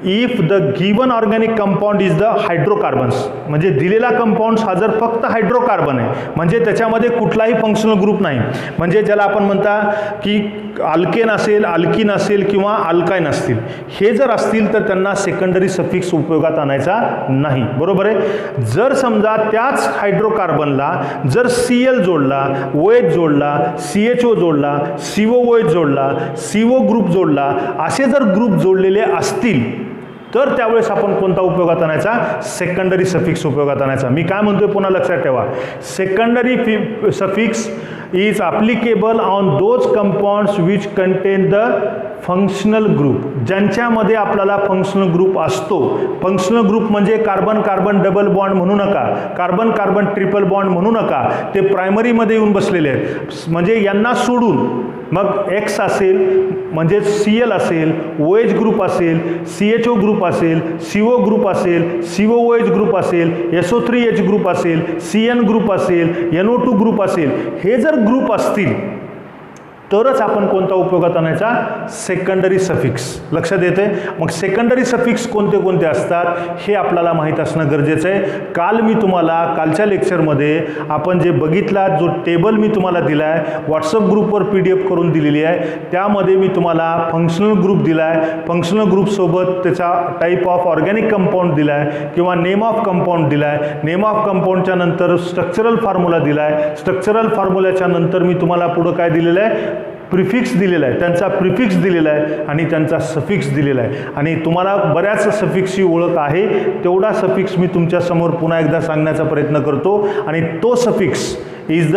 If the given organic compound is the hydrocarbons, म्हणजे दिलेला कंपाऊंड्स हा जर फक्त हायड्रोकार्बन आहे, म्हणजे त्याच्यामध्ये कुठलाही फंक्शनल ग्रुप नाही, म्हणजे ज्याला आपण म्हणता की अल्केन असेल, अल्किन असेल किंवा अल्काइन असतील, हे जर असतील तर त्यांना सेकंडरी सफिक्स उपयोगात आणायचा नाही, बरोबर आहे. जर समजा त्याच हायड्रोकार्बनला जर Cl जोडला, OH जोडला, CHO जोडला, COOH जोडला, CO ग्रुप जोडला, असे जर ग्रुप जोडलेले असतील तर त्यावेळेस आपण कोणता उपयोगात आणायचा, सेकंडरी सफिक्स उपयोगात आणायचा. मी काय म्हणतोय पुन्हा लक्षात ठेवा, secondary suffix is applicable on those compounds which contain the functional group, ज्यांच्यामध्ये आपल्याला फंक्शनल ग्रुप असतो. फंक्शनल ग्रुप म्हणजे कार्बन कार्बन डबल बॉन्ड म्हणू नका, कार्बन कार्बन ट्रिपल बॉन्ड म्हणू नका, ते प्रायमरीमध्ये येऊन बसलेले आहेत, म्हणजे यांना सोडून मग X असेल म्हणजे Cl असेल, OH ग्रुप असेल, CHO ग्रुप असेल, CO ग्रुप असेल, COOH ग्रुप असेल, SO3H ग्रुप असेल, CN ग्रुप असेल, NO2 ग्रुप असेल, हे जर ग्रुप असतील तरच आपण कोणता उपयोगात आणायचा, सेकंडरी सफिक्स, लक्षात येते. मग सेकंडरी सफिक्स कोणते कोणते असतात हे आपल्याला माहीत असणं गरजेचं आहे. काल मी तुम्हाला कालच्या लेक्चरमध्ये आपण जे बघितला जो टेबल मी तुम्हाला दिला आहे, व्हॉट्सअप ग्रुपवर PDF करून दिलेली आहे, त्यामध्ये मी तुम्हाला फंक्शनल ग्रुप दिला आहे, फंक्शनल ग्रुपसोबत त्याचा टाईप ऑफ ऑर्गॅनिक कंपाऊंड दिला आहे किंवा नेम ऑफ कंपाऊंड दिला आहे, नेम ऑफ कंपाऊंडच्या नंतर स्ट्रक्चरल फॉर्म्युला दिला आहे, स्ट्रक्चरल फॉर्म्युल्याच्या नंतर मी तुम्हाला पुढं काय दिलेलं आहे, प्रिफिक्स दिलेला आहे, त्यांचा प्रिफिक्स दिलेला आहे आणि त्यांचा सफिक्स दिलेला आहे. आणि तुम्हाला बऱ्याच सफिक्सची ओळख आहे, तेवढा सफिक्स मी तुमच्यासमोर पुन्हा एकदा सांगण्याचा प्रयत्न करतो. आणि तो suffix is the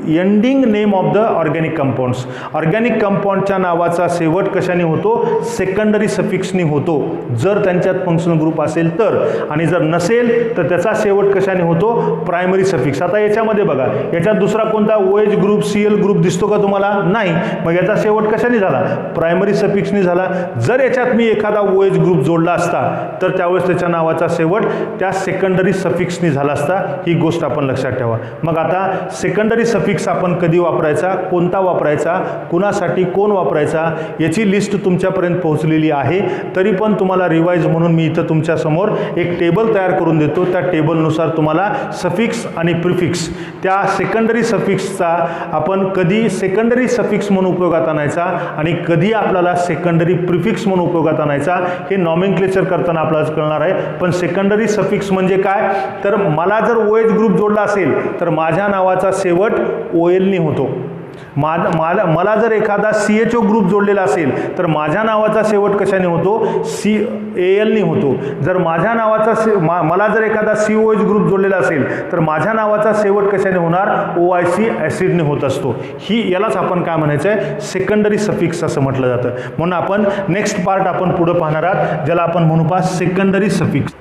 ending name of the organic compounds. Organic कंपाऊंडच्या नावाचा शेवट कशाने होतो, सेकंडरी सफिक्सनी होतो, जर त्यांच्यात फंक्शनल ग्रुप असेल तर, आणि जर नसेल तर त्याचा शेवट कशाने होतो, प्रायमरी सफिक्स. आता याच्यामध्ये बघा, याच्यात दुसरा कोणता OH ग्रुप, Cl ग्रुप दिसतो का तुम्हाला, नाही, मग याचा शेवट कशाने झाला, प्रायमरी सफिक्सने झाला. जर याच्यात मी एखादा OH ग्रुप जोडला असता तर त्यावेळेस त्याच्या नावाचा शेवट त्या सेकंडरी सफिक्सने झाला असता, ही गोष्ट आपण लक्षात ठेवा. मग आता सेकंडरी सफिक्स आपण कधी वापरायचा, कोणता वापरायचा, कुणासाठी कोण वापरायचा याची लिस्ट तुमच्यापर्यंत पोहोचलेली आहे. तरी पण तुम्हाला रिवाइज म्हणून मी इथं तुमच्यासमोर एक टेबल तयार करून देतो. त्या टेबलनुसार तुम्हाला सफिक्स आणि प्रिफिक्स त्या सेकंडरी सफिक्सचा आपण कधी सेकंडरी सफिक्स म्हणून उपयोगात आणायचा आणि कधी आपल्याला सेकंडरी प्रिफिक्स म्हणून उपयोगात आणायचा हे नॉमेनक्लेचर करताना आपल्याला कळणार आहे. पण सेकंडरी सफिक्स म्हणजे काय, तर मला जर OH ग्रुप जोडला असेल तर माझ्या नावाचा शेवट OL नी होतो. मला जर एखादा CHO ग्रुप जोडलेला असेल तर माझ्या नावाचा शेवट कशाने होतो, AL नी होतो. जर माझ्या नावाचा मला जर एखादा COH ग्रुप जोडलेला असेल तर माझ्या नावाचा शेवट कशाने होणार, OIC ॲसिडने होत असतो. यालाच आपण काय म्हणायचं आहे, सेकंडरी सफिक्स असं म्हटलं जातं. म्हणून आपण नेक्स्ट पार्ट आपण पुढे पाहणार आहात ज्याला आपण म्हणू पहा सेकंडरी सफिक्स.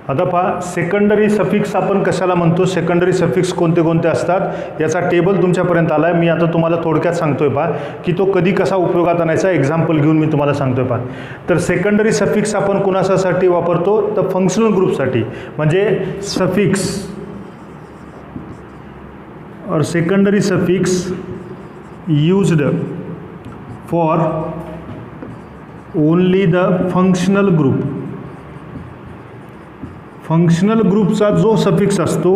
आता पहा सेकंडरी सफिक्स आपण कशाला म्हणतो, सेकंडरी सफिक्स कोणते कोणते असतात याचा टेबल तुमच्यापर्यंत आला आहे. मी आता तुम्हाला थोडक्यात सांगतोय पहा की तो कधी कसा उपयोगात आणायचा, एक्झाम्पल घेऊन मी तुम्हाला सांगतोय पहा. तर सेकंडरी सफिक्स आपण कुणासाठी वापरतो, तर फंक्शनल ग्रुपसाठी. म्हणजे सफिक्स और secondary suffix used for only the functional group. Functional ग्रुपचा जो सफिक्स असतो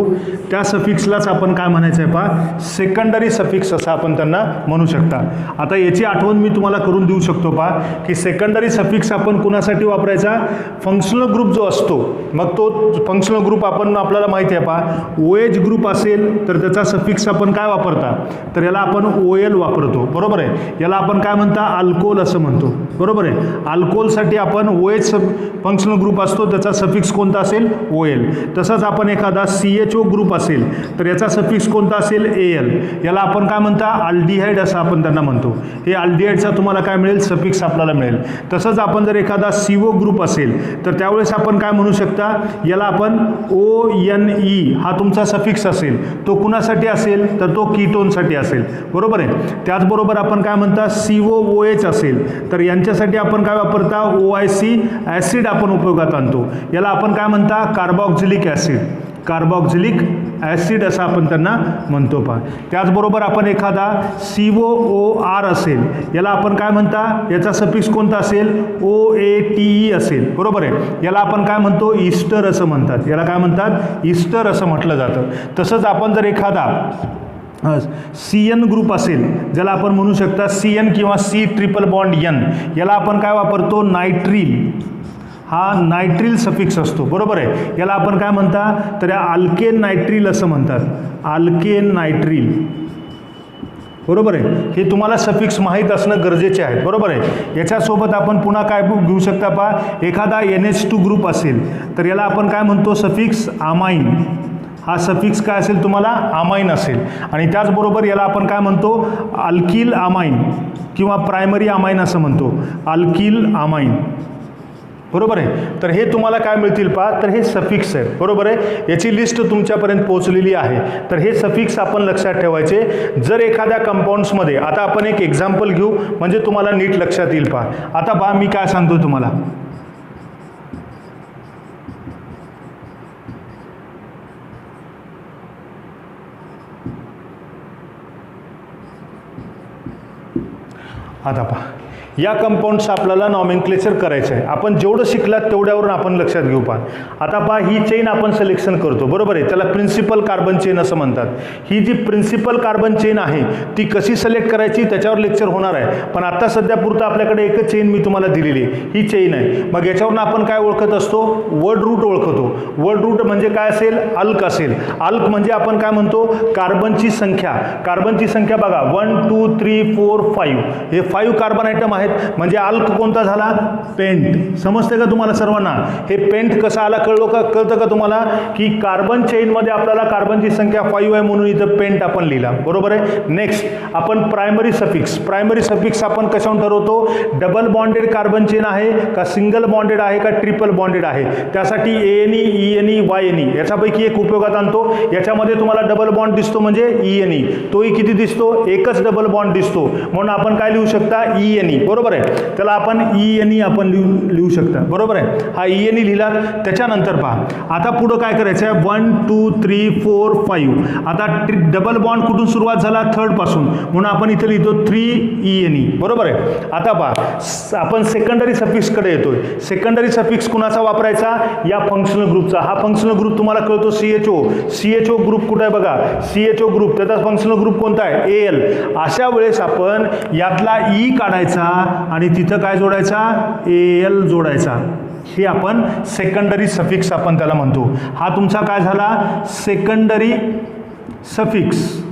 त्या सफिक्सलाच आपण काय म्हणायचं आहे पहा, सेकंडरी सफिक्स असं आपण त्यांना म्हणू शकता. आता याची आठवण मी तुम्हाला करून देऊ शकतो पहा की सेकंडरी सफिक्स आपण कुणासाठी वापरायचा, फंक्शनल ग्रुप जो असतो. मग तो फंक्शनल ग्रुप आपल्याला माहिती आहे पहा, OH ग्रुप असेल तर त्याचा सफिक्स आपण काय वापरता, तर याला आपण OL वापरतो. बरोबर आहे. याला आपण काय म्हणता, अल्कोहोल असं म्हणतो. बरोबर आहे. अल्कोहोलसाठी आपण OH फंक्शनल ग्रुप असतो त्याचा सफिक्स कोणता असेल, OL. तसंच आपण एखादा CHO ग्रुप असेल तर याचा सफिक्स कोणता असेल, AL. याला आपण काय म्हणता, अल्डिहाइड असं आपण त्यांना म्हणतो. हे अल्डिहाइडचा तुम्हाला काय मिळेल, सफिक्स आपल्याला मिळेल. तसंच आपण जर एखादा CO ग्रुप असेल तर त्यावेळेस आपण काय म्हणू शकता, याला आपण ONE हा तुमचा सफिक्स असेल. तो कुणासाठी असेल, तर तो कीटोनसाठी असेल. बरोबर आहे. त्याचबरोबर आपण काय म्हणता, COOH असेल तर यांच्यासाठी आपण काय वापरता, OIC ॲसिड आपण उपयोगात आणतो. याला आपण काय म्हणता, कार्बॉक्झिलिक ॲसिड. कार्बॉक्झिलिक ॲसिड असं आपण त्यांना म्हणतो पहा. त्याचबरोबर आपण एखादा COOR असेल याला आपण काय म्हणता, याचा सफिक्स कोणता असेल, OATE असेल. बरोबर आहे. याला आपण काय म्हणतो, ईस्टर असं म्हणतात. याला काय म्हणतात, ईस्टर असं म्हटलं जातं. तसंच आपण जर एखादा CN ग्रुप असेल ज्याला आपण म्हणू शकता CN किंवा C�BN, याला आपण काय वापरतो, नायट्रिल. हा नायट्रिल सफिक्स असतो. बरोबर आहे. याला आपण काय म्हणता, तर या अल्केन नायट्रिल असं म्हणतात. Alkane nitrile. बरोबर आहे. हे तुम्हाला सफिक्स माहीत असणं गरजेचे आहे. बरोबर आहे. याच्यासोबत आपण पुन्हा काय घेऊ शकता पहा, एखादा NH2 ग्रुप असेल तर याला आपण काय म्हणतो, सफिक्स अमाइन. हा सफिक्स काय असेल तुम्हाला, अमाइन असेल. आणि त्याचबरोबर याला आपण काय म्हणतो, अल्किल अमाइन किंवा प्रायमरी अमाइन असं म्हणतो, अल्किल अमाइन. बरोबर आहे. तर हे तुम्हाला काय मिळतील पहा, तर हे सफिक्स आहेत. बरोबर आहे. याची लिस्ट तुमच्यापर्यंत पोहोचलेली आहे. तर हे सफिक्स आपण लक्षात ठेवायचे. जर एखाद्या कंपाऊंड्समध्ये, आता आपण एक एक्झाम्पल घेऊ म्हणजे तुम्हाला नीट लक्षात येईल पहा. आता पहा मी काय सांगतो तुम्हाला, आता पहा या कंपाऊंड्सचं आपल्याला नॉमेनक्लेचर करायचं आहे. आपण जेवढं शिकलात तेवढ्यावरून आपण लक्षात घेऊ पहा. आता पहा ही चेन आपण सिलेक्शन करतो. बरोबर आहे. त्याला प्रिन्सिपल कार्बन चेन असं म्हणतात. ही जी प्रिन्सिपल कार्बन चेन आहे ती कशी सिलेक्ट करायची त्याच्यावर लेक्चर होणार आहे. पण आता सध्या पुरतं आपल्याकडे एकच चेन मी तुम्हाला दिलेली आहे, ही चेन आहे. मग याच्यावरून आपण काय ओळखत असतो, वर्ड रूट ओळखतो. वर्ड रूट म्हणजे काय असेल, अल्क असेल. अल्क म्हणजे आपण काय म्हणतो, कार्बनची संख्या. कार्बनची संख्या बघा 1 2 3 4 5 हे 5 कार्बन आयटम म्हणजे अल्क कोणता झाला, पेंट. समजते का तुम्हाला सर्वांना, हे पेंट कसा आला कळतं का तुम्हाला, की कार्बन चेन मध्ये आपल्याला कार्बनची संख्या 5 आहे म्हणून इथं पेंट आपण लिहिला. बरोबर आहे. नेक्स्ट आपण प्रायमरी सफिक्स. प्रायमरी सफिक्स आपण कशावरून ठरवतो, डबल बॉन्डेड कार्बन चेन आहे का, सिंगल बॉन्डेड आहे का, ट्रिपल बॉन्डेड आहे. त्यासाठी ANE ENE YNE याच्यापैकी एक उपयोगात आणतो. याच्यामध्ये तुम्हाला डबल बॉन्ड दिसतो म्हणजे ENE, तोही किती दिसतो, एकच डबल बॉन्ड दिसतो म्हणून आपण काय लिहू शकता, ENE. बरोबर आहे, त्याला आपण ENE आपण लिहू शकता, बरोबर आहे. हा ENE लिहिला. त्याच्यानंतर पहा आता पुढं काय करायचं आहे, 1 2 3 4 5. आता डबल बॉन्ड कुठून सुरुवात झाला, थर्ड पासून, म्हणून आपण इथे लिहितो 3 ENE, बरोबर आहे. आता पहा आपण सेकंडरी सफिक्सकडे येतोय. सेकंडरी सफिक्स कुणाचा वापरायचा, या फंक्शनल ग्रुपचा. हा फंक्शनल ग्रुप तुम्हाला कळतो CHO ग्रुप कुठे आहे बघा, CHO ग्रुप, त्याचा फंक्शनल ग्रुप कोणता आहे, AL. अशा वेळेस आपण यातला E काढायचा आणि तिथं काय जोडायचा, AL जोडायचा. हे आपण सेकंडरी सफिक्स आपण त्याला म्हणतो. हा तुमचा काय झाला, सेकंडरी सफिक्स.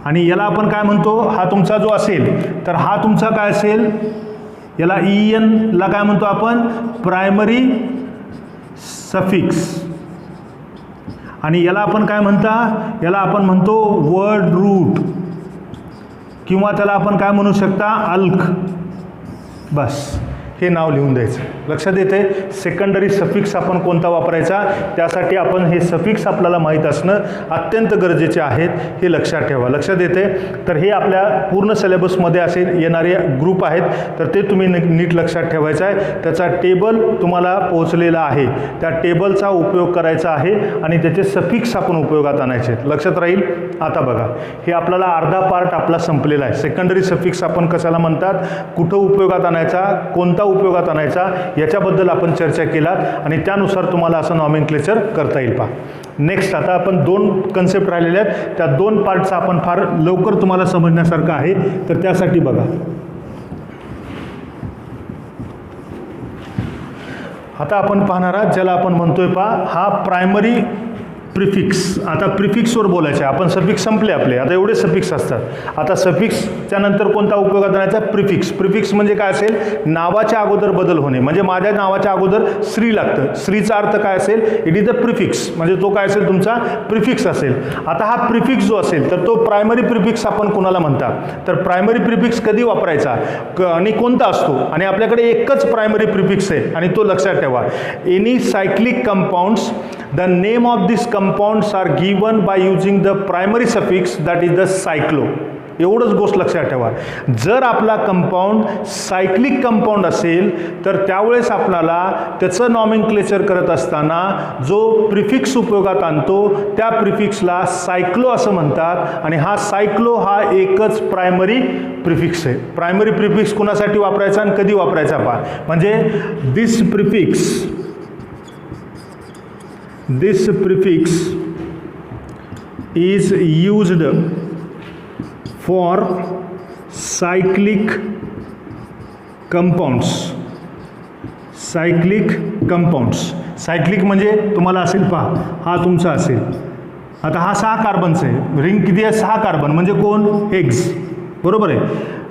आणि याला आपण काय म्हणतो, हा तुमचा जो असेल तर हा तुमचा काय असेल, याला EN ला काय म्हणतो आपण, प्रायमरी सफिक्स. आणि याला आपण काय म्हणता, याला आपण म्हणतो वर्ड रूट, किंवा त्याला आपण काय म्हणू शकता, अल्क. बस हे नाव लिहून द्यायचं. लक्षात येते, सेकंडरी सफिक्स आपण कोणता वापरायचा, त्यासाठी आपण हे सफिक्स आपल्याला माहीत असणं अत्यंत गरजेचे आहेत, हे लक्षात ठेवा. लक्षात येते. तर हे आपल्या पूर्ण सिलेबसमध्ये असे येणारे ग्रुप आहेत, तर ते तुम्ही नीट लक्षात ठेवायचं आहे. त्याचा टेबल तुम्हाला पोहोचलेला आहे, त्या टेबलचा उपयोग करायचा आहे आणि त्याचे सफिक्स आपण उपयोगात आणायचे. लक्षात राहील. आता बघा, हे आपल्याला अर्धा पार्ट आपला संपलेला आहे. सेकंडरी सफिक्स आपण कशाला म्हणतात, कुठं उपयोगात आणायचा, कोणता उपयोगात आणायचा, याच्याबद्दल आपण चर्चा केलात आणि त्यानुसार तुम्हाला असं नॉमेनक्लेचर करता येईल. पहा नेक्स्ट आता आपण 2 कन्सेप्ट राहिलेले आहेत, त्या 2 पार्टचा आपण फार लवकर तुम्हाला समजण्यासारखं आहे. तर त्यासाठी बघा, आता आपण पाहणार आहात ज्याला आपण म्हणतोय पहा, हा प्रायमरी प्रिफिक्स. आता प्रिफिक्सवर बोलायचं आहे आपण. सफिक्स संपले आपले, आता एवढे सफिक्स असतात. आता सफिक्सच्या नंतर कोणता उपयोगात आणायचा, प्रिफिक्स. प्रिफिक्स म्हणजे काय असेल, नावाच्या अगोदर बदल होणे. म्हणजे माझ्या नावाच्या अगोदर श्री लागतं, श्रीचा अर्थ काय असेल, इट इज द प्रिफिक्स, म्हणजे तो काय असेल, तुमचा प्रिफिक्स असेल. आता हा प्रिफिक्स जो असेल तर तो प्रायमरी प्रिफिक्स आपण कोणाला म्हणता, तर प्रायमरी प्रिफिक्स कधी वापरायचा आणि कोणता असतो. आणि आपल्याकडे एकच प्रायमरी प्रिफिक्स आहे आणि तो लक्षात ठेवा. Any cyclic compounds, the name of these compounds are given by using the primary suffix, that is the cyclo. एवढंच गोष्ट लक्षात ठेवा. जर आपला कंपाऊंड सायक्लिक कंपाऊंड असेल तर त्यावेळेस आपल्याला त्याचं नॉमेनक्लेचर करत असताना जो प्रिफिक्स उपयोगात आणतो त्या प्रिफिक्सला सायक्लो असं म्हणतात. आणि हा सायक्लो हा एकच प्रायमरी प्रिफिक्स आहे. प्रायमरी प्रिफिक्स कुणासाठी वापरायचा आणि कधी वापरायचा पहा. म्हणजे दिस prefix is used for cyclic compounds. Cyclic म्हणजे तुम्हाला असेल पहा, हा तुमचा असेल. आता हा 6 कार्बनचा आहे, रिंग किती आहे, 6 कार्बन, म्हणजे कोण, हेक्स, बरोबर आहे.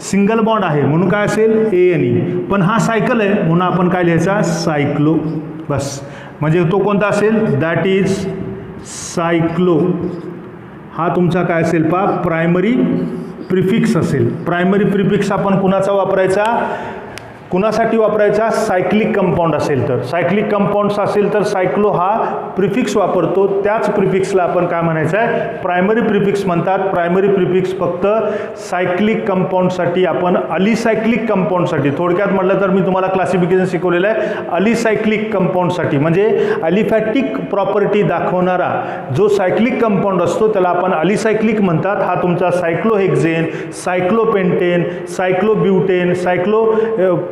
सिंगल बॉन्ड आहे म्हणून काय असेल, ANE. पण हा सायकल आहे म्हणून आपण काय लिहायचा, सायक्लो. बस, म्हणजे तो कोणता असेल, दॅट इज सायक्लो. हा तुमचा काय असेल पहा, प्रायमरी प्रिफिक्स असेल. प्रायमरी प्रिफिक्स आपण कुणाचा वापरायचा, कुणासाठी वापरायचा, सायक्लिक कंपाऊंड असेल तर. सायक्लिक कंपाऊंड्स असेल तर सायक्लो हा प्रिफिक्स वापरतो. त्याच प्रिफिक्सला आपण काय म्हणायचं आहे, प्रायमरी प्रिफिक्स म्हणतात. प्रायमरी प्रिफिक्स फक्त सायक्लिक कंपाऊंडसाठी, आपण अलिसायक्लिक कंपाऊंडसाठी, थोडक्यात म्हटलं तर मी तुम्हाला क्लासिफिकेशन शिकवलेलं आहे. अलिसायक्लिक कंपाऊंडसाठी म्हणजे अलिफॅटिक प्रॉपर्टी दाखवणारा जो सायक्लिक कंपाऊंड असतो त्याला आपण अलिसायक्लिक म्हणतात. हा तुमचा सायक्लोहेक्झेन, सायक्लोपेंटेन, सायक्लोब्युटेन,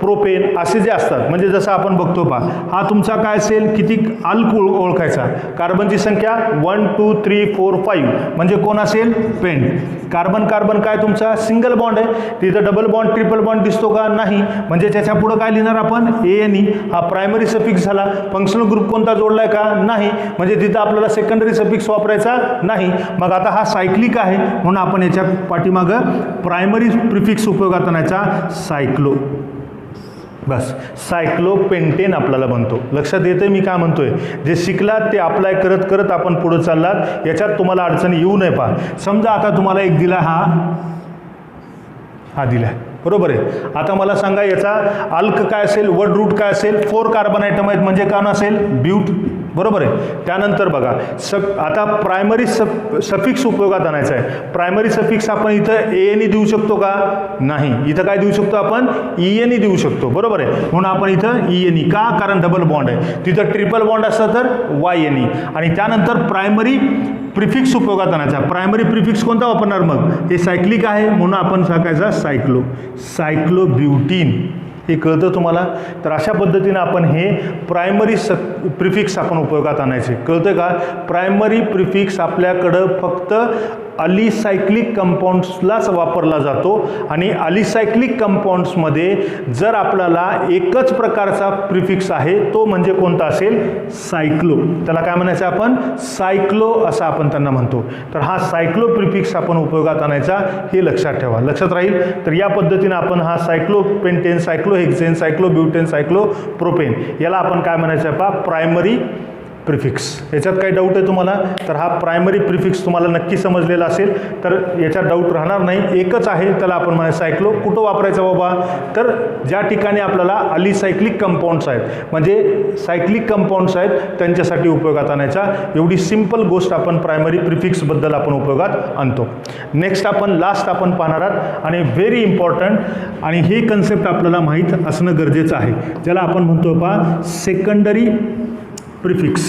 प्रोपेन असे जे असतात. म्हणजे जसं आपण बघतो पहा, हा तुमचा काय असेल, किती अल्क ओळखायचा, कार्बनची संख्या 1 2 3 4 5, म्हणजे कोण असेल, पेंट. कार्बन काय तुमचा सिंगल बॉन्ड आहे, तिथं डबल बॉन्ड ट्रिपल बॉन्ड दिसतो का, नाही. म्हणजे त्याच्या पुढं काय लिहिणार आपण, ANE. हा प्रायमरी सफिक्स झाला. फंक्शनल ग्रुप कोणता जोडलाय का, नाही. म्हणजे तिथं आपल्याला सेकंडरी सफिक्स वापरायचा नाही. मग आता हा सायक्लिक आहे म्हणून आपण याच्या पाठीमागं प्रायमरी प्रिफिक्स उपयोगात आणायचा, सायक्लो. बस, सायक्लोपेंटेन आपल्याला बनतो. लक्षात येतं मी काय म्हणतोय, जे शिकलात ते अप्लाय करत करत आपण पुढे चाललात, याच्यात तुम्हाला अडचण येऊ नये. पहा, समजा आता तुम्हाला एक दिला, हा दिला, बरोबर आहे. आता मला सांगा याचा अल्क काय असेल, वर्ड रूट काय असेल, 4 कार्बन आयटम आहेत म्हणजे का नसेल, ब्यूट. बरोबर आहे. त्यानंतर बघा आता प्रायमरी सफिक्स उपयोगात आणायचा आहे. प्रायमरी सफिक्स आपण इथं एने देऊ शकतो का? नाही. इथं काय देऊ शकतो आपण? ईएने देऊ शकतो. बरोबर आहे. म्हणून आपण इथं ईएने का? कारण डबल बॉन्ड आहे. तिथं ट्रिपल बॉन्ड असतं तर वायएने. आणि त्यानंतर प्रायमरी प्रिफिक्स उपयोगात आणायचा. प्रायमरी प्रिफिक्स कोणता वापरणार मग? हे सायक्लिक आहे म्हणून आपण सांगायचा सायक्लोब्युटीन. हे कळतं तुम्हाला? तर अशा पद्धतीनं आपण हे प्रायमरी प्रिफिक्स आपण उपयोगात आणायचे. कळतं का? प्रायमरी प्रिफिक्स आपल्याकडं फक्त अलिसायक्लिक कंपाऊंड्सलाच वापरला जातो आणि अलिसायक्लिक कंपाऊंड्समध्ये जर आपल्याला एकच प्रकारचा प्रिफिक्स आहे तो म्हणजे कोणता असेल? सायक्लो. त्याला काय म्हणायचं आपण? सायक्लो असं आपण त्यांना म्हणतो. तर हा सायक्लो प्रिफिक्स आपण उपयोगात आणायचा, हे लक्षात ठेवा. लक्षात राहील. तर या पद्धतीनं आपण हा सायक्लोपेंटेन, सायक्लोहेक्सेन, सायक्लोब्युटेन, सायक्लोप्रोपेन याला आपण काय म्हणायचं आहे पहा? Primary prefix. याच्यात काही डाऊट आहे तुम्हाला? तर हा प्रायमरी प्रिफिक्स तुम्हाला नक्की समजलेला असेल तर याच्यात डाऊट राहणार नाही. एकच आहे, त्याला आपण म्हणायचं सायक्लो. कुठं वापरायचं बाबा? तर ज्या ठिकाणी आपल्याला अलिसायक्लिक कंपाऊंड्स आहेत, म्हणजे सायक्लिक कंपाऊंड्स आहेत, त्यांच्यासाठी उपयोगात आणायचा. एवढी सिंपल गोष्ट आपण प्रायमरी प्रिफिक्सबद्दल आपण उपयोगात आणतो. नेक्स्ट आपण लास्ट आपण पाहणार आहात आणि व्हेरी इम्पॉर्टंट, आणि हे कन्सेप्ट आपल्याला माहीत असणं गरजेचं आहे, ज्याला आपण म्हणतो पहा सेकंडरी प्रिफिक्स.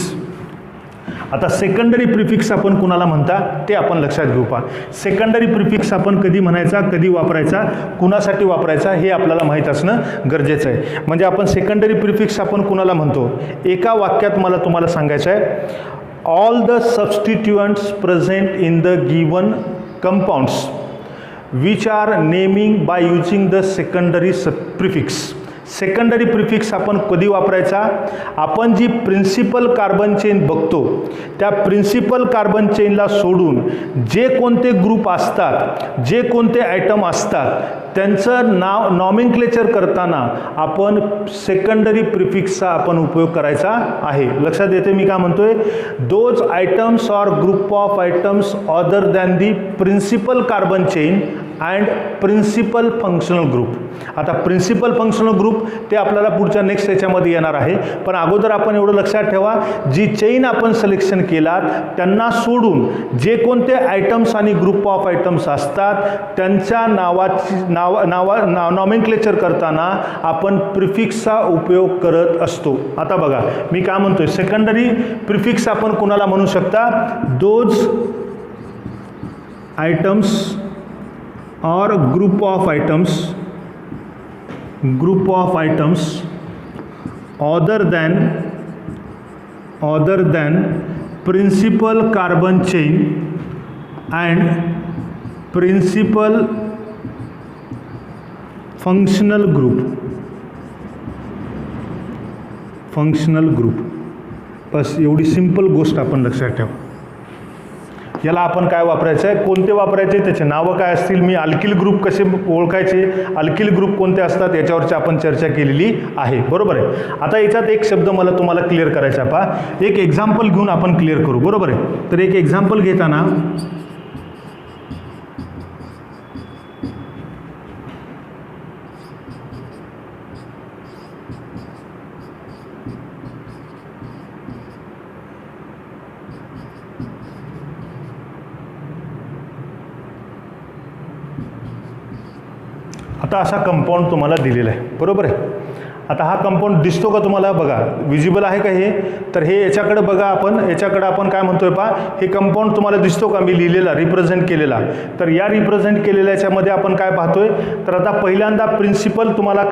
आता सेकंडरी प्रिफिक्स आपण कुणाला म्हणता ते आपण लक्षात घेऊ. पहा सेकंडरी प्रिफिक्स आपण कधी म्हणायचा, कधी वापरायचा, कुणासाठी वापरायचा हे आपल्याला माहीत असणं गरजेचं आहे. म्हणजे आपण सेकंडरी प्रिफिक्स आपण कुणाला म्हणतो? एका वाक्यात मला तुम्हाला सांगायचं आहे, all the substituents present in the given compounds which are naming by using the secondary prefix. Secondary prefix आपण कधी वापरायचा? आपण जी प्रिन्सिपल कार्बन चेन बघतो त्या प्रिन्सिपल कार्बन चेनला सोडून जे कोणते ग्रुप असतात, जे कोणते आयटम असतात, त्यांचं नाव नॉमेनक्लेचर करताना आपण सेकंडरी प्रिफिक्सचा आपण उपयोग करायचा आहे. लक्षात येते मी काय म्हणतोय? Those atoms or group of atoms other than the principal carbon chain and principal functional group. आता प्रिन्सिपल फंक्शनल ग्रुप ते आपल्याला पुढच्या नेक्स्ट याच्यामध्ये येणार आहे, पण अगोदर आपण एवढं लक्षात ठेवा, जी चेन आपण सिलेक्शन केलात त्यांना सोडून जे कोणते आयटम्स आणि ग्रुप ऑफ आयटम्स असतात त्यांच्या नॉमेनक्लेचर करताना आपण प्रिफिक्सचा उपयोग करत असतो. आता बघा मी काय म्हणतोय, सेकंडरी प्रिफिक्स आपण कुणाला म्हणू शकता? Those items or group of items other than principal carbon chain and principal functional group. बस एवढी सिंपल गोष्ट आपण लक्षात ठेवा. याला आपण काय वापरायचं आहे, कोणते वापरायचे, त्याचे नावं काय असतील, मी अल्किल ग्रुप कसे ओळखायचे, अल्किल ग्रुप कोणते असतात याच्यावरची आपण चर्चा केलेली आहे. बरोबर आहे. आता याच्यात एक शब्द मला तुम्हाला क्लिअर करायचा आहे. पहा एक एक्झाम्पल घेऊन आपण क्लिअर करू. बरोबर आहे. तर एक एक्झाम्पल घेताना आता असा कंपाऊंड तुम्हाला दिलेला आहे. बरोबर आहे. आता हा कंपाऊंड दिसतो का तुम्हाला? बघा विजिबल आहे का हे? तर हे याच्याकडे बघा, आपण याच्याकडे आपण काय म्हणतोय पहा, हे कंपाऊंड तुम्हाला दिसतो का मी लिहिलेला, रिप्रेझेंट केलेला? तर या रिप्रेझेंट केलेल्या याच्यामध्ये आपण काय पाहतोय, तर आता पहिल्यांदा प्रिन्सिपल तुम्हाला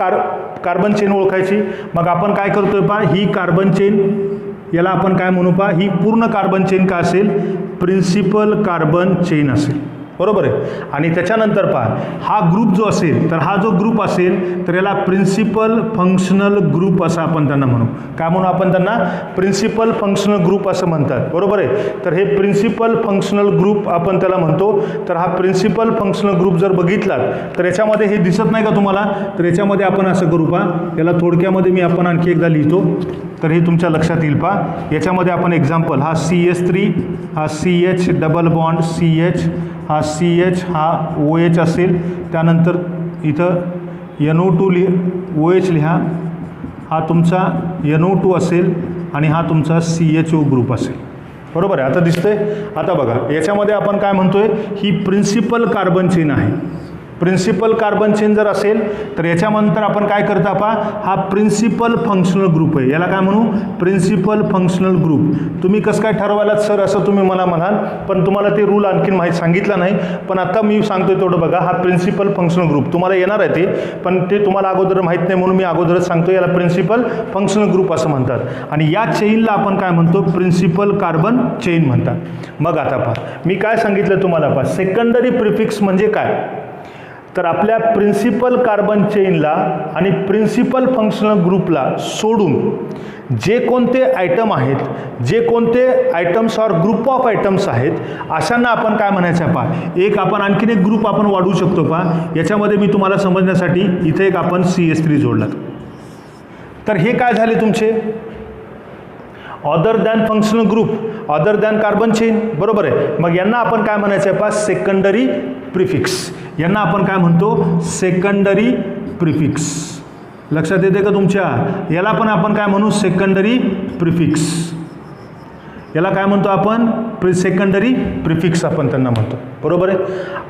कार्बन चेन ओळखायची. मग आपण काय करतोय पहा, ही कार्बन चेन याला आपण काय म्हणू पहा, ही पूर्ण कार्बन चेन का असेल? प्रिन्सिपल कार्बन चेन असेल. बरोबर आहे. आणि त्याच्यानंतर पहा हा ग्रुप जो असेल, तर हा जो ग्रुप असेल तर याला प्रिन्सिपल फंक्शनल ग्रुप असं आपण त्यांना म्हणू. काय म्हणू आपण त्यांना? प्रिन्सिपल फंक्शनल ग्रुप असं म्हणतात. बरोबर आहे. तर हे प्रिन्सिपल फंक्शनल ग्रुप आपण त्याला म्हणतो. तर हा प्रिन्सिपल फंक्शनल ग्रुप जर बघितलात तर याच्यामध्ये हे दिसत नाही का तुम्हाला? तर याच्यामध्ये आपण असं करू पहा, याला थोडक्यामध्ये मी आपण आणखी एकदा लिहितो तर हे तुमच्या लक्षात येईल. पहा याच्यामध्ये आपण एक्झाम्पल, हा CH3, हा CH डबल बॉन्ड CH, हा CH, हा OH असेल. त्यानंतर इथं NO2 OH लिहा, हा तुमचा NO2 असेल आणि हा तुमचा CHO ग्रुप असेल. बरोबर आहे. आता दिसतंय. आता बघा याच्यामध्ये आपण काय म्हणतोय, ही प्रिन्सिपल कार्बन चेन आहे. प्रिन्सिपल कार्बन चेन जर असेल तर याच्यानंतर आपण काय करता पहा, हा प्रिन्सिपल फंक्शनल ग्रुप आहे. याला काय म्हणू, प्रिन्सिपल फंक्शनल ग्रुप. तुम्ही कसं काय ठरवायलात सर असं तुम्ही मला म्हणाल, पण तुम्हाला ते रूल आणखीन माहीत सांगितलं नाही, पण आता मी सांगतोय तेवढं बघा. हा प्रिन्सिपल फंक्शनल ग्रुप तुम्हाला येणार आहे ते, पण ते तुम्हाला अगोदर माहीत नाही म्हणून मी अगोदरच सांगतो. याला प्रिन्सिपल फंक्शनल ग्रुप असं म्हणतात आणि या चेनला आपण काय म्हणतो, प्रिन्सिपल कार्बन चेन म्हणतात. मग आता पहा मी काय सांगितलं तुम्हाला पहा, सेकंडरी प्रिफिक्स म्हणजे काय, तर आपल्या प्रिन्सिपल कार्बन चेनला आणि प्रिन्सिपल फंक्शनल ग्रुपला सोडून जे कोणते आयटम आहेत, जे कोणते आयटम्स और ग्रुप ऑफ आयटम्स आहेत, अशांना आपण काय म्हणायचं पहा. एक आपण आणखीन एक ग्रुप आपण वाढवू शकतो पहा. याच्यामध्ये मी तुम्हाला समजण्यासाठी इथे एक आपण CH3 जोडला. तर हे काय झाले तुमचे other than functional group, other than carbon chain. बरोबर आहे. मग यांना आपण काय म्हणायचं आहे पहा, सेकंडरी प्रिफिक्स. यांना आपण काय म्हणतो, सेकंडरी प्रिफिक्स. लक्षात येते का तुमच्या. याला पण आपण काय म्हणू, सेकंडरी प्रिफिक्स. याला काय म्हणतो आपण, सेकंडरी प्रिफिक्स आपण त्यांना म्हणतो. बरोबर आहे.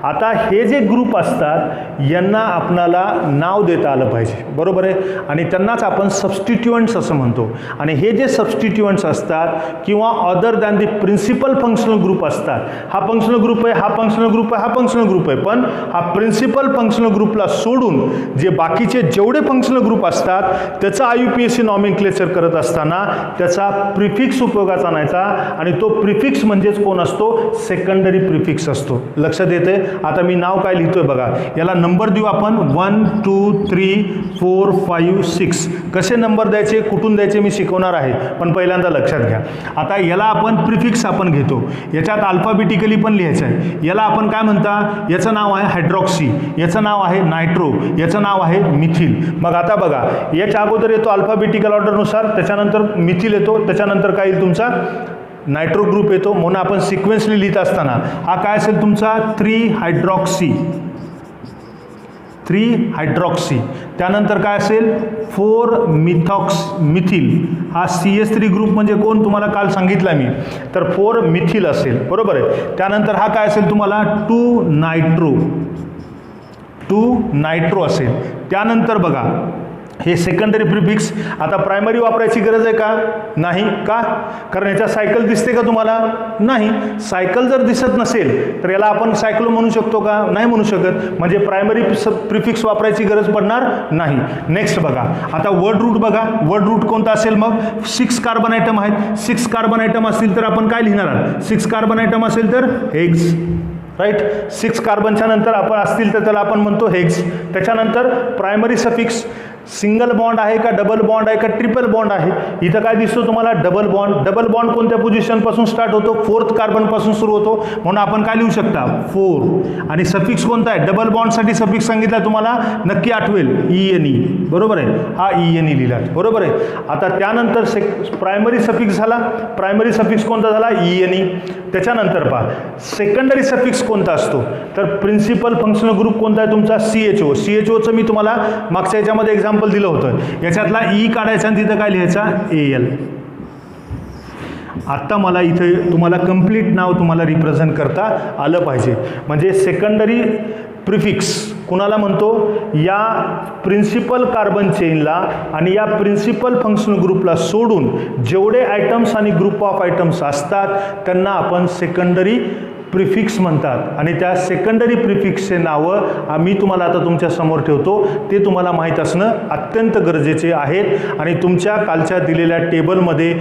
आता हे जे ग्रुप असतात यांना आपणाला नाव देता आलं पाहिजे. बरोबर आहे. आणि त्यांनाच आपण सबस्टिट्युएंट्स असं म्हणतो. आणि हे जे सबस्टिट्युएंट्स असतात किंवा other than the principal functional group असतात, हा फंक्शनल ग्रुप आहे, हा फंक्शनल ग्रुप आहे, हा फंक्शनल ग्रुप आहे, पण हा प्रिन्सिपल फंक्शनल ग्रुपला सोडून जे बाकीचे जेवढे फंक्शनल ग्रुप असतात त्याचा IUPAC नॉमेनक्लेचर करत असताना त्याचा प्रिफिक्स उपयोगाचा आणायचा आणि तो प्रिफिक्स म्हणजेच कोण असतो, सेकंडरी प्रिफिक्स असतो. लक्षात येते. आता मी नाव काय लिहितोय बघा. याला नंबर देऊ आपण 1 2 3 4 5 6. कसे नंबर द्यायचे, कुठून द्यायचे मी शिकवणार आहे, पण पहिल्यांदा लक्षात घ्या. आता याला आपण प्रिफिक्स आपण घेतो. याच्यात अल्फाबेटिकली पण लिहायचं आहे. याला आपण काय म्हणता, याचं नाव आहे हायड्रॉक्सी, याचं नाव आहे नायट्रो, याचं नाव आहे मिथिल. मग आता बघा याच्या अगोदर येतो अल्फाबेटिकल ऑर्डरनुसार, त्याच्यानंतर मिथिल येतो, त्याच्यानंतर काय येईल तुमचा नायट्रो ग्रुप येतो. म्हणून आपण सिक्वेन्सली लिहित असताना हा काय असेल तुमचा 3 हायड्रॉक्सी, 3 हायड्रॉक्सी. त्यानंतर काय असेल 4 मिथिल. हा CH3 ग्रुप म्हणजे कोण तुम्हाला काल सांगितला मी, तर 4 मिथिल असेल. बरोबर आहे. त्यानंतर हा काय असेल तुम्हाला 2 नायट्रो असेल. त्यानंतर बघा हे सेकंडरी प्रिफिक्स. आता प्रायमरी वापरायची गरज आहे का, नाही. का, कारण याच्या सायकल दिसते का तुम्हाला, नाही. सायकल जर दिसत नसेल तर याला आपण सायक्लो म्हणू शकतो का, नाही म्हणू शकत. म्हणजे प्रायमरी प्रिफिक्स वापरायची गरज पडणार नाही. नेक्स्ट बघा आता वर्ड रूट बघा. वर्ड रूट कोणता असेल, मग 6 कार्बन आयटम आहेत. 6 कार्बन आयटम असतील तर आपण काय लिहिणार, 6 कार्बन आयटम असेल तर हेक्स, राईट. 6 कार्बनच्या नंतर आपण असतील तर त्याला आपण म्हणतो हेक्स. त्याच्यानंतर प्रायमरी सफिक्स, सिंगल बॉन्ड आहे का, डबल बॉन्ड आहे का, ट्रिपल बॉन्ड आहे. इथं काय दिसतो तुम्हाला, डबल बॉन्ड. डबल बॉन्ड कोणत्या पोझिशनपासून स्टार्ट होतो, 4th कार्बनपासून सुरू होतो. म्हणून आपण काय लिहू शकता 4. आणि सफिक्स कोणता आहे, डबल बॉन्डसाठी सफिक्स सांगितला तुम्हाला, नक्की आठवेल ENE. बरोबर आहे. हा ENE लिहिला. बरोबर आहे. आता त्यानंतर प्रायमरी सफिक्स झाला. प्रायमरी सफिक्स कोणता झाला, ENE. त्याच्यानंतर पहा सेकंडरी सफिक्स कोणता असतो, तर प्रिन्सिपल फंक्शनल ग्रुप कोणता आहे तुमचा, CHO. CHOचं मी तुम्हाला मागच्या याच्यामध्ये एक्झाम्पल दिलं होतं. याच्यातला E काढायचा आणि तिथं काय लिहायचा, AL. आत्ता मला इथे तुम्हाला कंप्लीट नाव तुम्हाला रिप्रेझेंट करता आलं पाहिजे. म्हणजे सेकंडरी प्रिफिक्स कुणाला म्हणतो, या प्रिन्सिपल कार्बन चेनला आणि या प्रिन्सिपल फंक्शनल ग्रुपला सोडून जेवढे आयटम्स आणि ग्रुप ऑफ आयटम्स असतात त्यांना आपण सेकंडरी प्रिफिक्स म्हणतात. आणि त्या सेकंडरी प्रिफिक्सचे नावं मी तुम्हाला आता तुमच्या समोर ठेवतो. ते तुम्हाला माहीत असणं अत्यंत गरजेचे आहेत. आणि तुमच्या कालच्या दिलेल्या टेबलमध्ये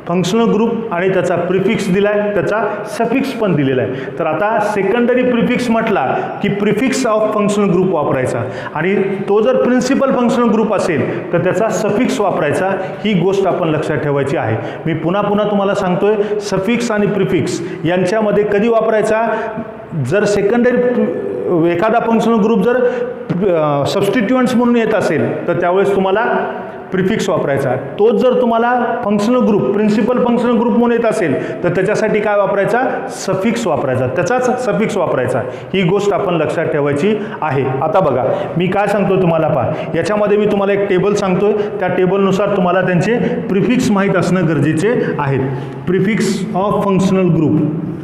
फंक्शनल ग्रुप आणि त्याचा प्रिफिक्स दिला आहे, त्याचा सफिक्स पण दिलेला आहे. तर आता सेकंडरी प्रिफिक्स म्हटला की प्रिफिक्स ऑफ फंक्शनल ग्रुप वापरायचा आणि तो जर प्रिन्सिपल फंक्शनल ग्रुप असेल तर त्याचा सफिक्स वापरायचा. ही गोष्ट आपण लक्षात ठेवायची आहे. मी पुन्हा तुम्हाला सांगतोय, सफिक्स आणि प्रिफिक्स यांच्यामध्ये कधी वापरायचा, जर सेकंडरी एखादा फंक्शनल ग्रुप जर सबस्टिट्युएंट्स म्हणून येत असेल तर त्यावेळेस तुम्हाला प्रिफिक्स वापरायचा. तोच जर तुम्हाला functional group, principal functional group म्हणून येत असेल तर त्याच्यासाठी काय वापरायचा, सफिक्स वापरायचा, त्याचाच सफिक्स वापरायचा. ही गोष्ट आपण लक्षात ठेवायची आहे. आता बघा मी काय सांगतो तुम्हाला पहा, याच्यामध्ये मी तुम्हाला एक टेबल सांगतोय, त्या टेबलनुसार तुम्हाला त्यांचे प्रिफिक्स माहीत असणं गरजेचे आहेत. Prefix of functional group.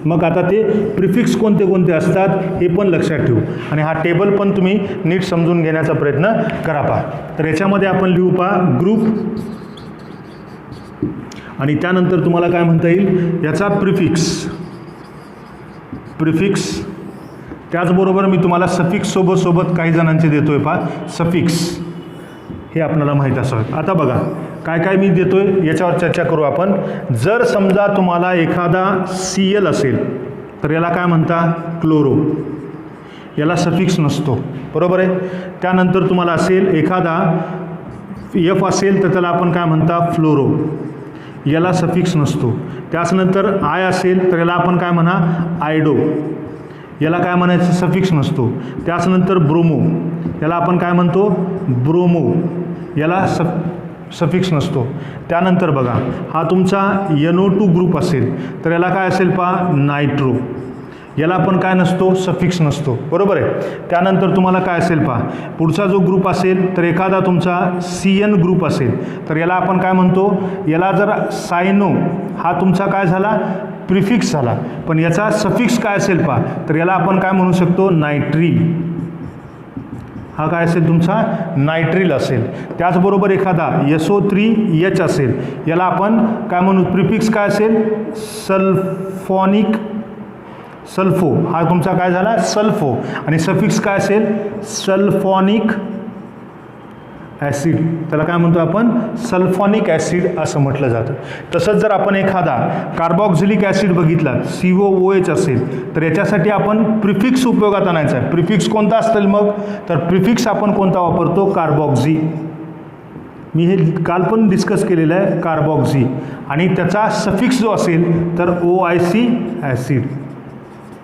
मग आता ते प्रिफिक्स कोणते कोणते असतात हे पण लक्षात ठेवू आणि हा टेबल पण तुम्ही नीट समजून घेण्याचा प्रयत्न करा पहा. तर याच्यामध्ये आपण लिहू पहा ग्रुप आणि त्यानंतर तुम्हाला काय म्हणता येईल याचा प्रिफिक्स. प्रिफिक्स त्याचबरोबर मी तुम्हाला सफिक्स सोबत काही जणांचे देतोय पहा सफिक्स, हे आपल्याला माहीत असावं. आता बघा काय काय मी देतोय याच्यावर चर्चा करू आपण. जर समजा तुम्हाला एखादा Cl असेल तर याला काय म्हणता क्लोरो, याला सफिक्स नसतो, बरोबर आहे. त्यानंतर तुम्हाला असेल एखादा F असेल तर त्याला आपण काय म्हणता फ्लोरो, याला सफिक्स नसतो. त्याचनंतर I असेल तर याला आपण काय म्हणा आयडो, याला काय म्हणायचं सफिक्स नसतो. त्याचनंतर ब्रोमो, याला आपण काय म्हणतो ब्रोमो, याला सफिक्स नसतो. त्यानंतर बघा हा तुमचा NO2 ग्रुप असेल तर याला काय असेल पहा नायट्रो, याला पण काय नसतो सफिक्स नसतो, बरोबर आहे. त्यानंतर तुम्हाला काय असेल पहा पुढचा जो ग्रुप असेल तर एखादा तुमचा CN ग्रुप असेल तर याला आपण काय म्हणतो, याला जर सायनो हा तुमचा काय झाला प्रिफिक्स झाला, पण याचा सफिक्स काय असेल पहा तर याला आपण काय म्हणू शकतो नायट्रिल, हा काय असेल तुमचा नायट्रिल असेल. त्याचबरोबर एखादा SO3H असेल याला आपण काय म्हणू प्रिफिक्स काय असेल सल्फोनिक, सल्फो हा तुमचा काय झाला सल्फो आणि सफिक्स काय असेल सल्फोनिक ॲसिड, त्याला काय म्हणतो आपण सल्फोनिक ॲसिड असं म्हटलं जातं. तसंच जर आपण एखादा कार्बॉक्झिलिक ॲसिड बघितला COOH असेल तर याच्यासाठी आपण प्रिफिक्स उपयोगात आणायचा आहे. प्रिफिक्स कोणता असेल मग तर प्रिफिक्स आपण कोणता वापरतो कार्बॉक्झी, मी हे काल पण डिस्कस केलेलं आहे कार्बॉक्झी, आणि त्याचा सफिक्स जो असेल तर OIC ॲसिड,